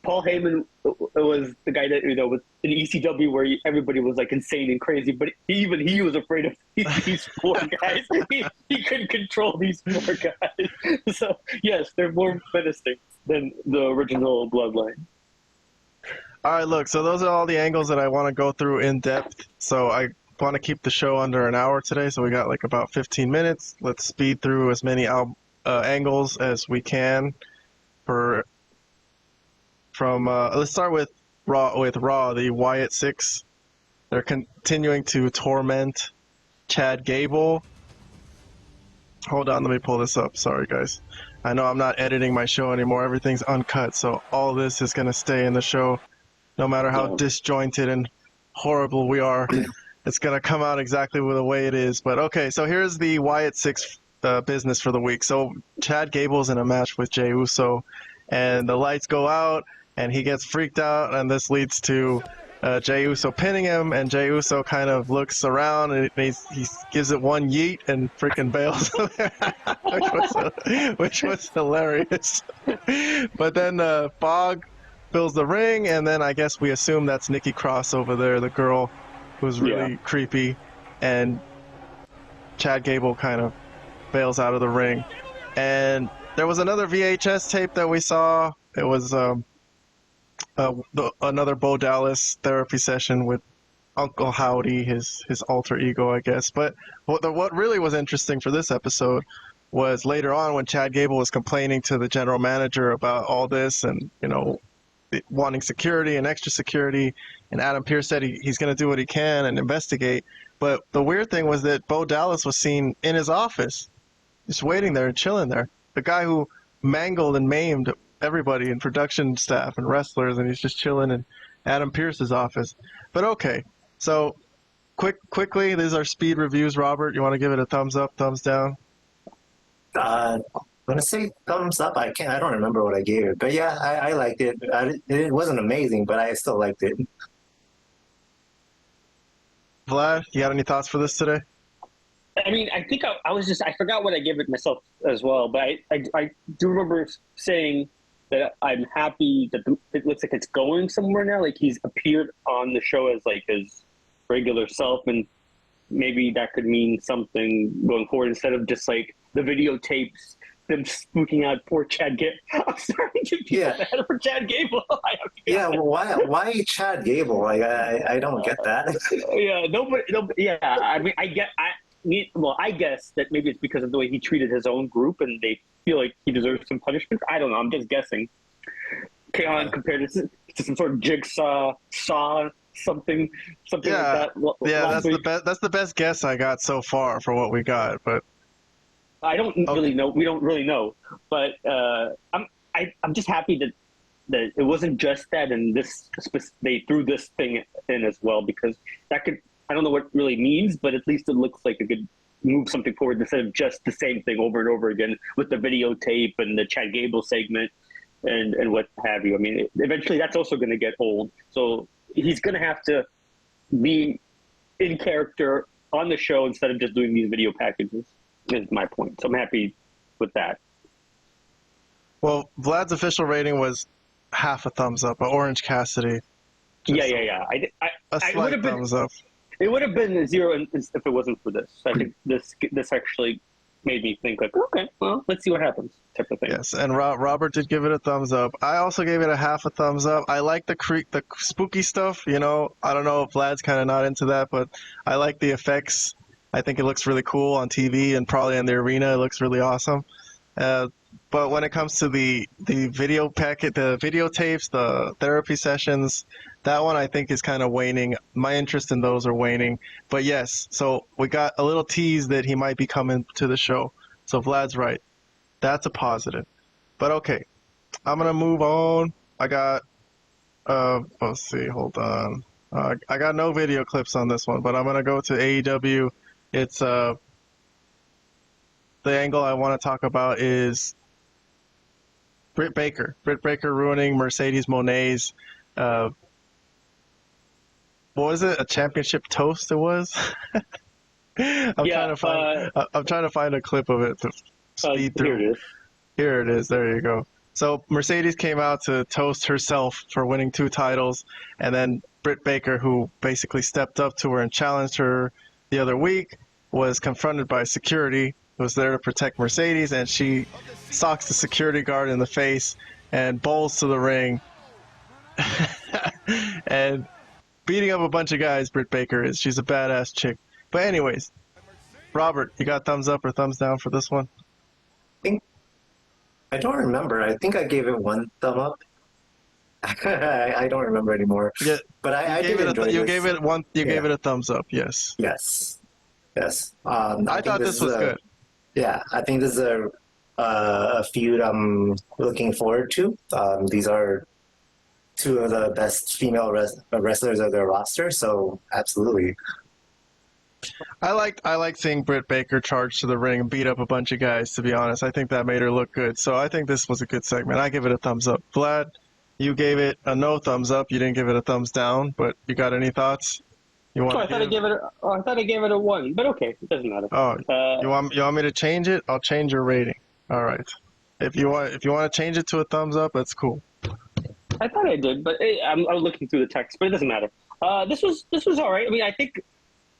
Paul Heyman was the guy that, was in ECW where everybody was like insane and crazy, but even he was afraid of these four guys. He couldn't control these four guys. So, yes, they're more menacing than the original Bloodline. All right, look, so those are all the angles that I want to go through in depth. So I want to keep the show under an hour today, so we got like about 15 minutes. Let's speed through as many angles as we can. Let's start with Raw, the Wyatt Six. They're continuing to torment Chad Gable. Hold on, let me pull this up. Sorry, guys. I know I'm not editing my show anymore. Everything's uncut, so all this is going to stay in the show. No matter how disjointed and horrible we are, it's going to come out exactly the way it is. But okay, so here's the Wyatt Six business for the week. So Chad Gable's in a match with Jey Uso, and the lights go out, and he gets freaked out, and this leads to Jey Uso pinning him, and Jey Uso kind of looks around, and he gives it one yeet and freaking bails, which was hilarious. But then Fog fills the ring, and then I guess we assume that's Nikki Cross over there, the girl who's really creepy, and Chad Gable kind of bails out of the ring. And there was another VHS tape that we saw. It was another Bo Dallas therapy session with Uncle Howdy, his alter ego, I guess. But what really was interesting for this episode was later on when Chad Gable was complaining to the general manager about all this and, wanting security and extra security, and Adam Pearce said he's going to do what he can and investigate. But the weird thing was that Bo Dallas was seen in his office, just waiting there and chilling there. The guy who mangled and maimed everybody in production staff and wrestlers, and he's just chilling in Adam Pearce's office. But okay, so quickly, these are speed reviews. Robert, you want to give it a thumbs up, thumbs down? I'm gonna say thumbs up. I don't remember what I gave it, but yeah, I liked it. It wasn't amazing, but I still liked it. Vlad, you got any thoughts for this today? I mean, I think I forgot what I gave it myself as well, but I do remember saying that I'm happy that it looks like it's going somewhere now. Like, he's appeared on the show as like his regular self, and maybe that could mean something going forward instead of just like the videotapes, them spooking out poor Chad Gable. I'm starting to feel bad for Chad Gable. Well, why Chad Gable? Like, I don't get that. I guess that maybe it's because of the way he treated his own group, and they feel like he deserves some punishment. I don't know. I'm just guessing. K-On compared to some sort of jigsaw saw something like that. That's the best guess I got so far for what we got, but I don't really know. We don't really know, but I'm just happy that that it wasn't just that, and they threw this thing in as well, because that could, I don't know what it really means, but at least it looks like it could move something forward instead of just the same thing over and over again with the videotape and the Chad Gable segment and what have you. I mean, eventually that's also going to get old. So he's going to have to be in character on the show instead of just doing these video packages, is my point. So I'm happy with that. Well, Vlad's official rating was half a thumbs up, but Orange Cassidy. Yeah. A slight thumbs up. It would have been 0 if it wasn't for this. I think this actually made me think like, okay, well, let's see what happens, type of thing. Yes, and Robert did give it a thumbs up. I also gave it a half a thumbs up. I like the spooky stuff, you know. I don't know if Vlad's kind of not into that, but I like the effects. I think it looks really cool on TV and probably in the arena. It looks really awesome. But when it comes to the video packet, the videotapes, the therapy sessions, that one I think is kind of waning. My interest in those are waning. But yes, so we got a little tease that he might be coming to the show. So Vlad's right. That's a positive. But okay, I'm going to move on. I got, let's see, hold on. I got no video clips on this one, but I'm going to go to AEW. It's, the angle I want to talk about is Britt Baker. Britt Baker ruining Mercedes Monet's, what was it? A championship toast it was? I'm trying to find a clip of it to speed through. Here it is. Here it is. There you go. So Mercedes came out to toast herself for winning 2 titles, and then Britt Baker, who basically stepped up to her and challenged her the other week, was confronted by security who was there to protect Mercedes, and she socks the security guard in the face and bowls to the ring. And beating up a bunch of guys, Britt Baker is. She's a badass chick. But anyways, Robert, you got thumbs up or thumbs down for this one? I don't remember. I think I gave it 1 thumb up. I don't remember anymore. Yeah, but I did enjoy this. You gave it a thumbs up. Yes. Yes. I thought this was good. Yeah, I think this is a feud I'm looking forward to. These are 2 of the best female wrestlers of their roster, so absolutely. I liked seeing Britt Baker charge to the ring and beat up a bunch of guys, to be honest. I think that made her look good. So I think this was a good segment. I give it a thumbs up. Vlad, you gave it a no thumbs up. You didn't give it a thumbs down, but you got any thoughts? I thought I gave it a 1, but okay, it doesn't matter. Oh, you want me to change it? I'll change your rating. All right. If you want to change it to a thumbs up, that's cool. I thought I did, but I was looking through the text, but it doesn't matter. This was all right. I mean, I think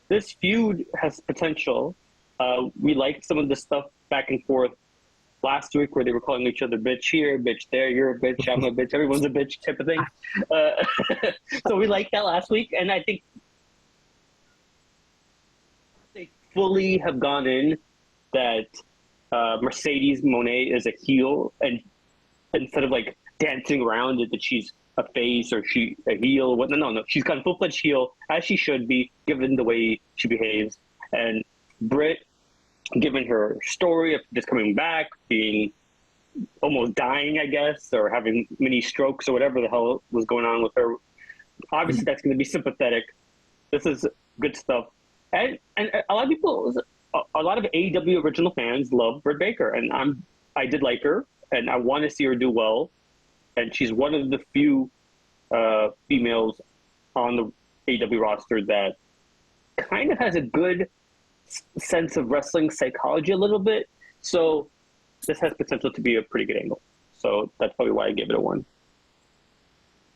this feud has potential. We liked some of the stuff back and forth last week where they were calling each other bitch here, bitch there, you're a bitch, I'm a bitch, everyone's a bitch type of thing. So we liked that last week, and I think they fully have gone in that Mercedes Moné is a heel, and instead of like dancing around it that she's a face or she a heel. No. She's got a full-fledged heel, as she should be, given the way she behaves. And Britt, given her story of just coming back, being almost dying, I guess, or having many strokes or whatever the hell was going on with her, obviously that's going to be sympathetic. This is good stuff. And a lot of people, a lot of AEW original fans love Britt Baker, and I did like her, and I want to see her do well. And she's one of the few females on the AEW roster that kind of has a good sense of wrestling psychology a little bit. So this has potential to be a pretty good angle. So that's probably why I give it a 1.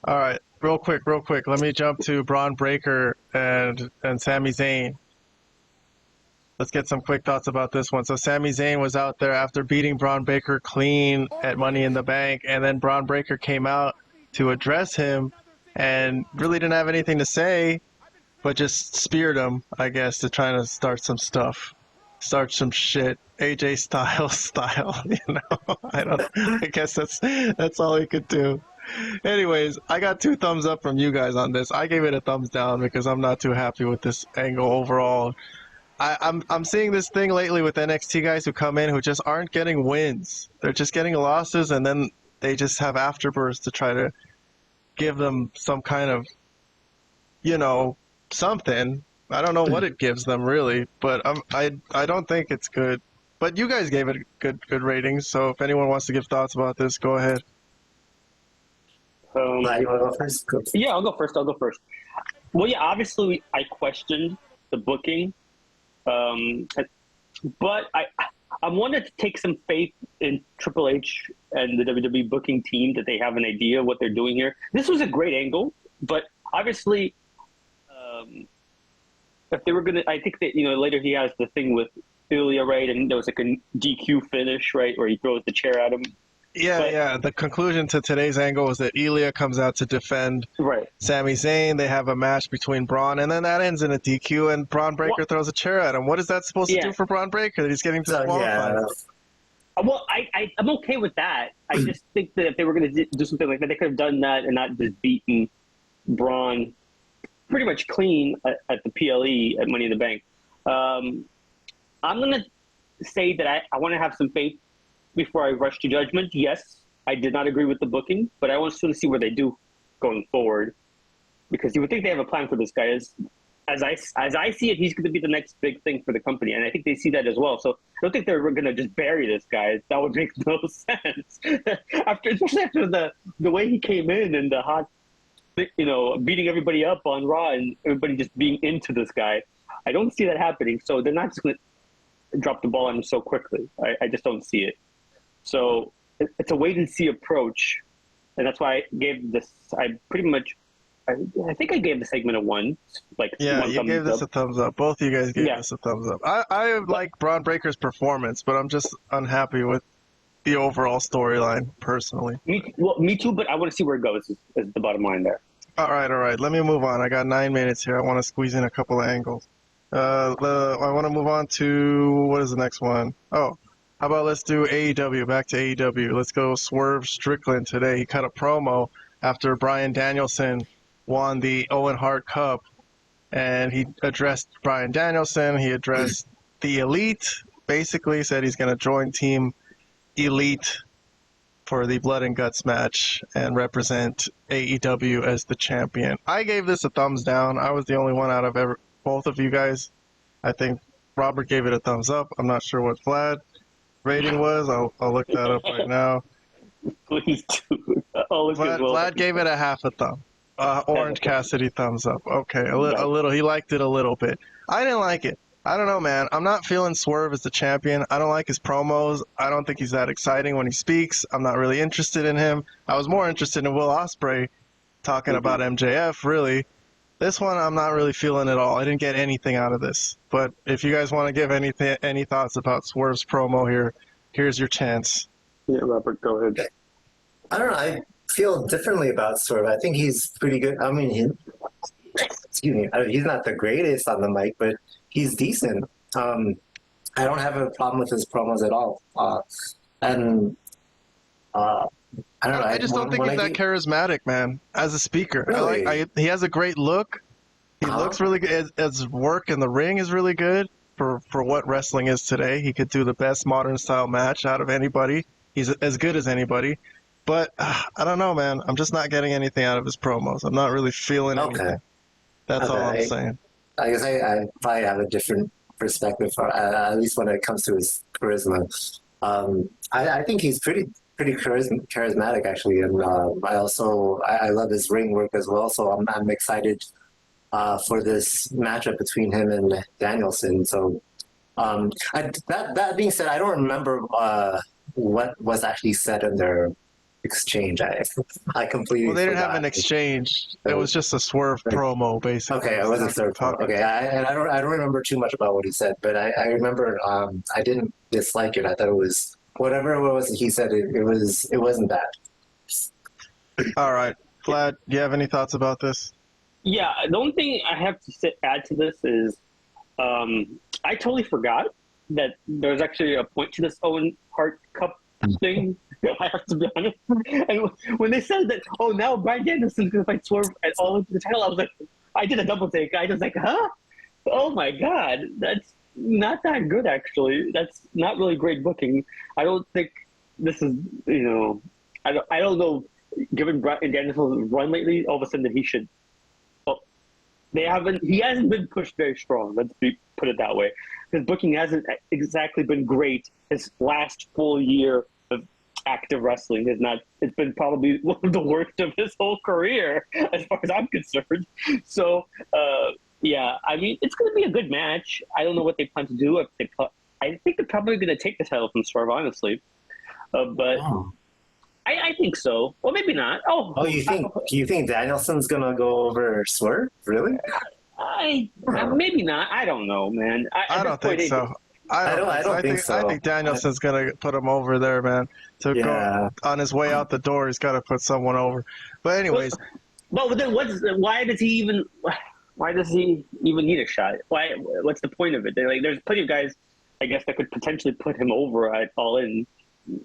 All right, real quick. Let me jump to Bron Breakker and Sami Zayn. Let's get some quick thoughts about this one. So Sami Zayn was out there after beating Bron Breakker clean at Money in the Bank, and then Bron Breakker came out to address him and really didn't have anything to say, but just speared him, I guess, to try to start some stuff, start some shit, AJ Styles style, you know. I guess that's all he could do. Anyways, I got 2 thumbs up from you guys on this. I gave it a thumbs down because I'm not too happy with this angle overall. I'm seeing this thing lately with NXT guys who come in who just aren't getting wins. They're just getting losses, and then they just have afterbirths to try to give them some kind of, something. I don't know what it gives them really, but I don't think it's good. But you guys gave it good ratings, so if anyone wants to give thoughts about this, go ahead. You want to go first? Go. Yeah, I'll go first. Well, yeah, obviously I questioned the booking, but I wanted to take some faith in Triple H and the WWE booking team that they have an idea of what they're doing here. This was a great angle, but obviously, if they were gonna, I think that later he has the thing with Ilya, right, and there was like a DQ finish, right, where he throws the chair at him. Yeah. The conclusion to today's angle was that Ilya comes out to defend Sami Zayn. They have a match between Bron, and then that ends in a DQ, and Bron Breakker throws a chair at him. What is that supposed to do for Bron Breakker? That he's getting disqualified? Well, I'm okay with that. I just think that if they were going to do something like that, they could have done that and not just beaten Bron pretty much clean at the PLE at Money in the Bank. I'm going to say that I want to have some faith before I rush to judgment. Yes, I did not agree with the booking, but I want to see what they do going forward, because you would think they have a plan for this guy. As I see it, he's going to be the next big thing for the company, and I think they see that as well. So I don't think they're going to just bury this guy. That would make no sense. Especially after the way he came in and the hot, beating everybody up on Raw and everybody just being into this guy. I don't see that happening. So they're not just going to drop the ball on him so quickly. I just don't see it. So it's a wait-and-see approach, and that's why I gave this. I think I gave the segment a 1. You gave this a thumbs up. Both of you guys gave this a thumbs up. I like Bron Breakker's performance, but I'm just unhappy with the overall storyline, personally. Me too, but I want to see where it goes, is the bottom line there. All right. Let me move on. I got 9 minutes here. I want to squeeze in a couple of angles. I want to move on to, what is the next one? Oh. How about let's do AEW, back to AEW. Let's go Swerve Strickland today. He cut a promo after Bryan Danielson won the Owen Hart Cup, and he addressed Bryan Danielson. He addressed the Elite, basically said he's going to join Team Elite for the Blood and Guts match and represent AEW as the champion. I gave this a thumbs down. I was the only one out of both of you guys. I think Robert gave it a thumbs up. I'm not sure what Vlad rating was. I'll look that up right now. Please do. Vlad gave it a half a thumb. Orange Cassidy thumbs up. Okay, a little. He liked it a little bit. I didn't like it. I don't know, man. I'm not feeling Swerve as the champion. I don't like his promos. I don't think he's that exciting when he speaks. I'm not really interested in him. I was more interested in Will Ospreay talking about MJF, really. This one, I'm not really feeling at all. I didn't get anything out of this. But if you guys want to give any thoughts about Swerve's promo here, here's your chance. Yeah, Robert, go ahead. I don't know. I feel differently about Swerve. I think he's pretty good. I mean, he's not the greatest on the mic, but he's decent. I don't have a problem with his promos at all. I don't know. I just don't think he's that charismatic, man, as a speaker. Really? He has a great look. He looks really good. His work in the ring is really good for what wrestling is today. He could do the best modern style match out of anybody. He's as good as anybody. But I don't know, man. I'm just not getting anything out of his promos. I'm not really feeling anything. That's all I'm saying. I guess I probably have a different perspective, at least when it comes to his charisma. I think he's pretty charismatic, actually, and I love his ring work as well. So I'm excited for this matchup between him and Danielson. So that being said, I don't remember what was actually said in their exchange. I completely. Well, they didn't have an exchange. It was just a Swerve promo, basically. Okay, it was a third promo. Okay, I don't remember too much about what he said, but I remember I didn't dislike it. I thought it was. Whatever it was he said, it wasn't bad. All right. Vlad, do you have any thoughts about this? Yeah, the only thing I have to add to this is I totally forgot that there's actually a point to this Owen Hart Cup thing. I have to be honest. And when they said that, now Bryan Danielson's going to fight Swerve at All Into the title, I was like, I did a double take. I was like, huh? Oh my God. That's not that good, actually. That's not really great booking. I don't think this is, I don't know. Given Bryan Danielson's run lately, all of a sudden that he should. Well, he hasn't been pushed very strong. Put it that way. His booking hasn't exactly been great. His last full year of active wrestling has not. It's been probably one of the worst of his whole career, as far as I'm concerned. So, yeah, I mean, it's going to be a good match. I don't know what they plan to do. I think they're probably going to take the title from Swerve, honestly. But I think so. Well, maybe not. You think Danielson's going to go over Swerve? Really? Maybe not. I don't know, man. I don't think so. I don't think so. I think Danielson's going to put him over there, man. Go on his way out the door, he's got to put someone over. But anyways. But then why does he even need a shot? What's the point of it? There's plenty of guys, I guess, that could potentially put him over at All In.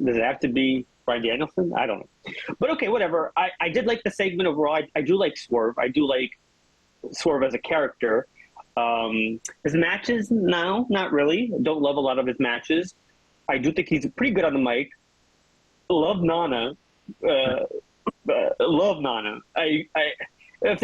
Does it have to be Bryan Danielson? I don't know. But okay, whatever. I did like the segment overall. I do like Swerve. I do like Swerve as a character. His matches, no, not really. I don't love a lot of his matches. I do think he's pretty good on the mic. Love Nana. Love Nana. If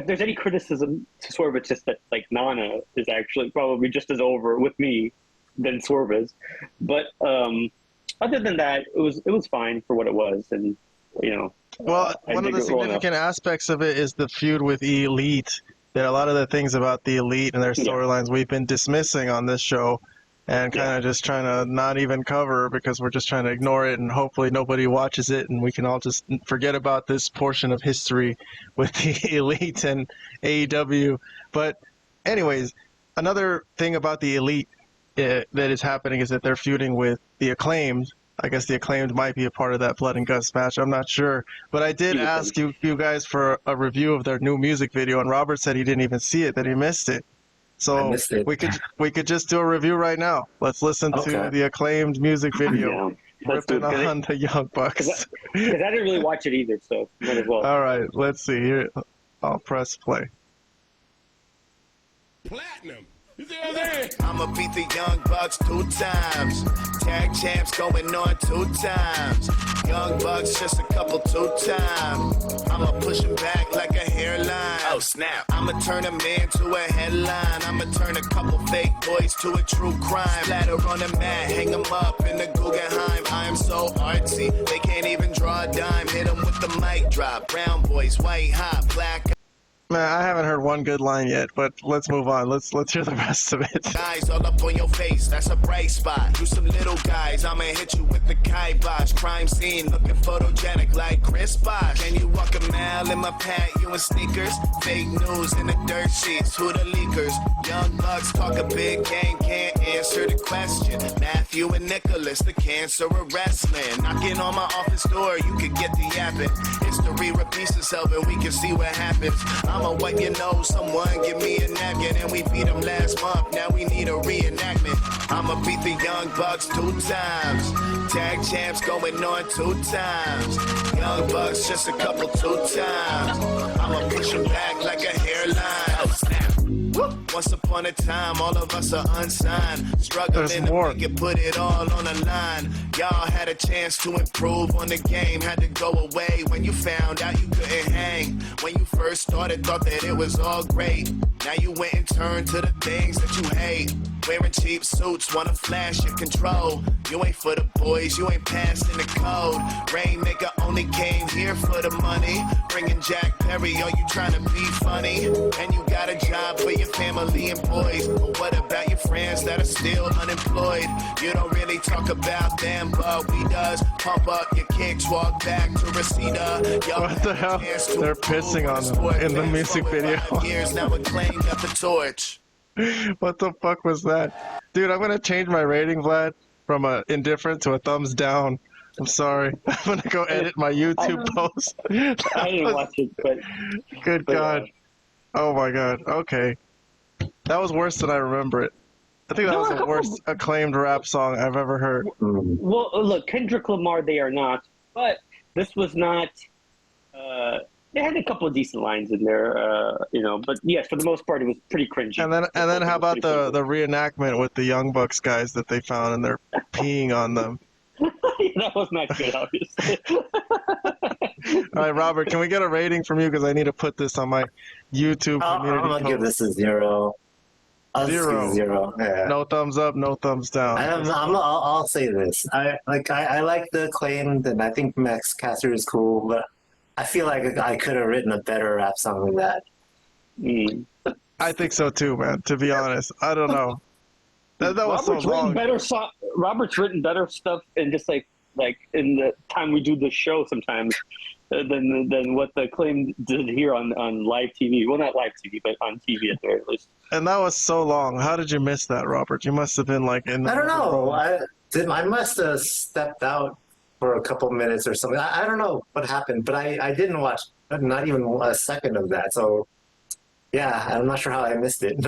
there's any criticism to Swerve, it's just that like Nana is actually probably just as over with me than Swerve is. But other than that, it was fine for what it was, and you know. Well, one of the significant aspects of it is the feud with Elite. There are a lot of the things about the Elite and their storylines we've been dismissing on this show, and kind of just trying to not even cover because we're just trying to ignore it, and hopefully nobody watches it, and we can all just forget about this portion of history with the Elite and AEW. But anyways, another thing about the Elite that is happening is that they're feuding with the Acclaimed. I guess the Acclaimed might be a part of that Blood and Guts match. I'm not sure. But I did ask you guys for a review of their new music video, and Robert said he didn't even see it, that he missed it. So we could just do a review right now. Let's listen to the Acclaimed music video. Ripping on the Young Bucks. Because I didn't really watch it either, so might as well. All right, let's see. Here, I'll press play. Platinum. I'ma beat the Young Bucks 2 times. Tag champs going on 2 times. Young Bucks just a couple 2 times. I'ma push him back like a hairline. Oh snap. I'ma turn a man to a headline. I'ma turn a couple fake boys to a true crime. Splatter on the mat, hang them up in the Guggenheim. I am so artsy, they can't even draw a dime. Hit them with the mic drop. Brown boys, white hot, black. Man, I haven't heard one good line yet, but let's move on. Let's hear the rest of it. Guys all up on your face, that's a bright spot. You some little guys, I'ma hit you with the kibosh. Crime scene, looking photogenic like Chris Bosh. Can you walk a mile in my pad, you in sneakers? Fake news in the dirt sheets, who the leakers? Young Bucks talk a big game, can't answer the question. Matthew and Nicholas, the cancer of wrestling. Knocking on my office door, you could get the yapping. History repeats itself and we can see what happens. I'ma wipe your nose, someone give me a napkin. And we beat them last month, now we need a reenactment. I'ma beat the Young Bucks 2 times. Tag champs going on 2 times. Young Bucks just a couple 2 times. I'ma push them back like a hairline. Oh snap. Once upon a time, all of us are unsigned. Struggling to make it, put it all on the line. Y'all had a chance to improve on the game. Had to go away when you found out you couldn't hang. When you first started, thought that it was all great. Now you went and turned to the things that you hate. Wearing cheap suits, wanna flash your control. You ain't for the boys, you ain't passing the code. Rainmaker only came here for the money. Bringing Jack Perry, are you trying to be funny? And you got a job for your family and boys. But what about your friends that are still unemployed? You don't really talk about them, but we does. Pump up your kicks, walk back to Reseda. What the hell? They're pissing on them in the music video. Years now Acclaim got the torch. What the fuck was that? Dude, I'm gonna change my rating, Vlad, from a indifferent to a thumbs down. I'm sorry. I'm gonna go edit my YouTube post. I didn't watch it, but... Good God. Oh my God. Okay. That was worse than I remember it. I think that was the worst acclaimed rap song I've ever heard. Well, look, Kendrick Lamar, they are not. But this was not... They had a couple of decent lines in there, you know. But yes, for the most part, it was pretty cringy. And then how about the reenactment with the Young Bucks guys that they found and they're peeing on them? that was not good, obviously. All right, Robert, can we get a rating from you? Because I need to put this on my YouTube community I'm gonna give post. this a 0. I'll just give it a 0. Yeah. No thumbs up, no thumbs down. I'll say this. I like the claim, and I think Max Caster is cool, but I feel like I could have written a better rap song than that. I think so too, man. To be honest, I don't know. That was so long. Robert's written better stuff, and just like in the time we do the show sometimes, than what the claim did here on live TV. Well, not live TV, but on TV at the very least. And that was so long. How did you miss that, Robert? You must have been like in the... I don't know. I must have stepped out for a couple minutes or something. I don't know what happened, but I didn't watch not even a second of that. So, yeah, I'm not sure how I missed it.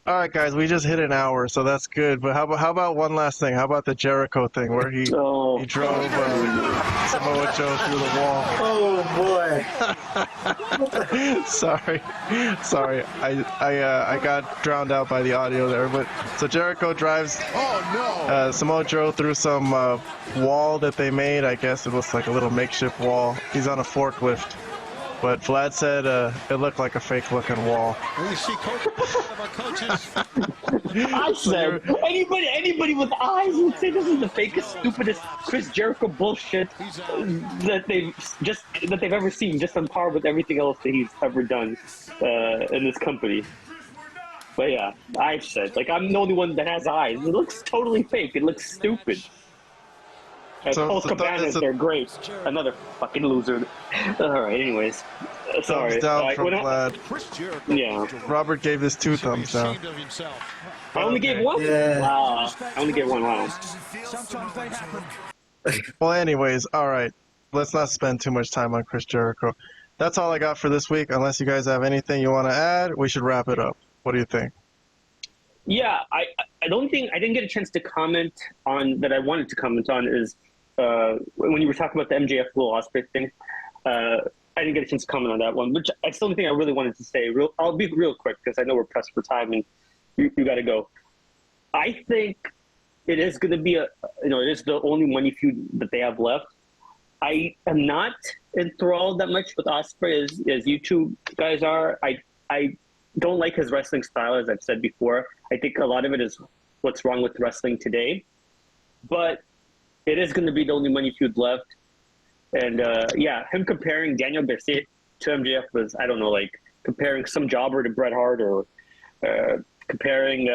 All right, guys, we just hit an hour, so that's good. But how about one last thing? How about the Jericho thing where he drove Samoa Joe through the wall? Oh boy! Sorry, I got drowned out by the audio there. But so Jericho drives Samoa Joe through some wall that they made. I guess it looks like a little makeshift wall. He's on a forklift. But Vlad said it looked like a fake-looking wall. Well, you see, coaches. I said anybody with eyes would say this is the fakest, stupidest Chris Jericho bullshit that they've ever seen, just on par with everything else that he's ever done in this company. But yeah, I've said I'm the only one that has eyes. It looks totally fake. It looks stupid. And Colt Cabanas, they're great. Another fucking loser. All right, anyways. Sorry. Thumbs down from Vlad. Yeah. Robert gave this 2 thumbs down. I only gave one? Yeah. Wow. I only gave one. Wow. Sometimes they happen. Well, anyways, all right. Let's not spend too much time on Chris Jericho. That's all I got for this week. Unless you guys have anything you want to add, we should wrap it up. What do you think? Yeah, I didn't get a chance to comment on that. I wanted to comment on is when you were talking about the MJF Will Ospreay thing. I didn't get a chance to comment on that one, which I still think I really wanted to say. I'll be real quick because I know we're pressed for time and you got to go. I think it is going to be it is the only money feud that they have left. I am not enthralled that much with Ospreay as you two guys are. I don't like his wrestling style, as I've said before. I think a lot of it is what's wrong with wrestling today. But it is going to be the only money feud left. And, him comparing Daniel Garcia to MJF was, I don't know, like comparing some jobber to Bret Hart or comparing,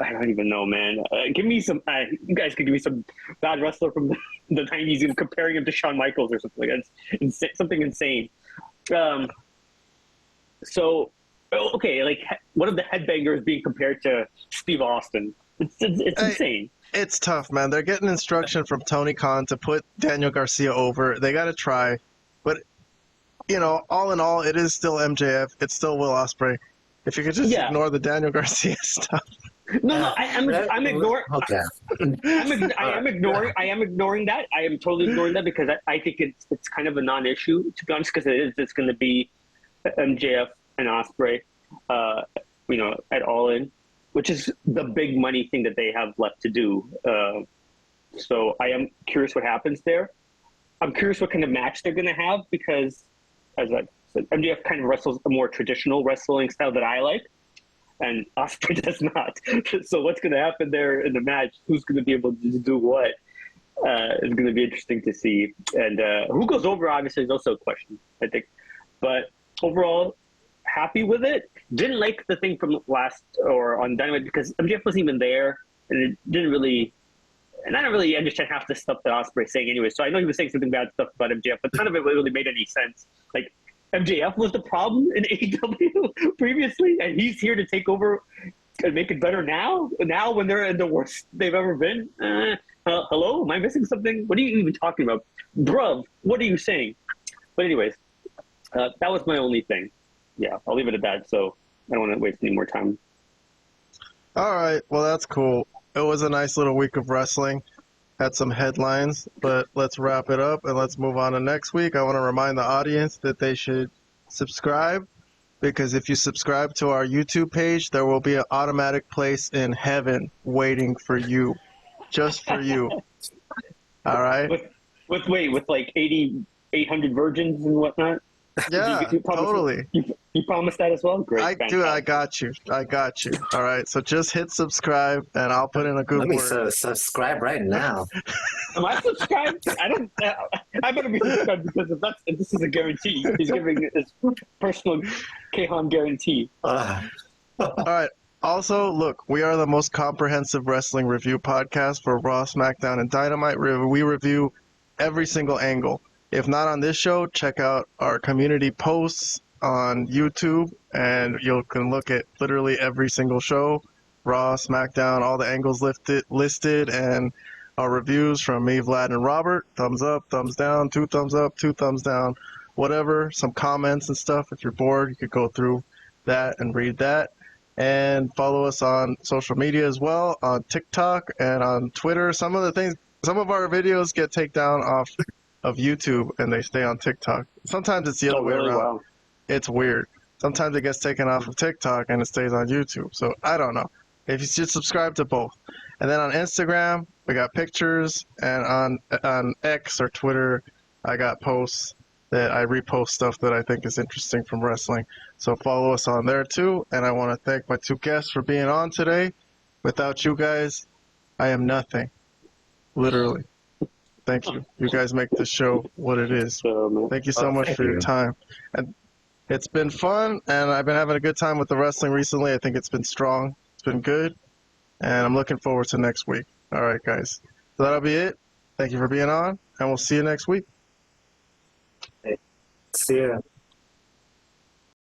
I don't even know, man. Give me some, you guys could give me some bad wrestler from the 90s and comparing him to Shawn Michaels or something like that. Something insane. Okay, like one of the headbangers being compared to Steve Austin. It's insane. It's tough, man. They're getting instruction from Tony Khan to put Daniel Garcia over. They got to try. But, all in all, it is still MJF. It's still Will Ospreay. If you could just ignore the Daniel Garcia stuff. No, I'm ignoring. Okay. I am ignoring that. I am totally ignoring that because I think it's kind of a non-issue, to be honest, because it's going to be MJF and Ospreay, at All In, which is the big money thing that they have left to do. So I am curious what happens there. I'm curious what kind of match they're going to have because, as I said, MJF kind of wrestles a more traditional wrestling style that I like, and Ospreay does not. So what's going to happen there in the match? Who's going to be able to do what? Is going to be interesting to see. And who goes over, obviously, is also a question, I think. But overall, happy with it. Didn't like the thing from last or on Dynamite because MJF wasn't even there, and it didn't really. And I don't really understand half the stuff that Ospreay's saying anyway. So I know he was saying something bad stuff about MJF, but none of it really made any sense. Like MJF was the problem in AEW previously, and he's here to take over and make it better now. Now when they're in the worst they've ever been. Hello, am I missing something? What are you even talking about, bruv? What are you saying? But anyways, that was my only thing. Yeah, I'll leave it at that. So I don't want to waste any more time. All right, well that's cool. It was a nice little week of wrestling. Had some headlines, but let's wrap it up and let's move on to next week. I want to remind the audience that they should subscribe because if you subscribe to our YouTube page, there will be an automatic place in heaven waiting for you, just for you. All right. With like 800 virgins and whatnot. Yeah, totally. You promised that as well? Great. I got you. All right. So just hit subscribe and I'll put in a good Let me word. subscribe right now. Am I subscribed? I better be subscribed because if this is a guarantee. He's giving his personal Kahan guarantee. All right. Also, look, we are the most comprehensive wrestling review podcast for Raw, SmackDown, and Dynamite. We review every single angle. If not on this show, check out our community posts on YouTube, and you can look at literally every single show, Raw, SmackDown, all the angles listed, and our reviews from me, Vlad, and Robert. Thumbs up, thumbs down, 2 thumbs up, 2 thumbs down, whatever. Some comments and stuff. If you're bored, you could go through that and read that. And follow us on social media as well, on TikTok and on Twitter. Some of our videos get taken down off of YouTube and they stay on TikTok. Sometimes it's the other way around. Wow. It's weird. Sometimes it gets taken off of TikTok and it stays on YouTube. So I don't know. If you just subscribe to both. And then on Instagram, we got pictures, and on X or Twitter, I got posts that I repost stuff that I think is interesting from wrestling. So follow us on there too. And I want to thank my 2 guests for being on today. Without you guys, I am nothing. Literally. Thank you. You guys make this show what it is. Thank you so much for your time. And it's been fun, and I've been having a good time with the wrestling recently. I think it's been strong. It's been good, and I'm looking forward to next week. All right, guys. So that'll be it. Thank you for being on, and we'll see you next week. See ya.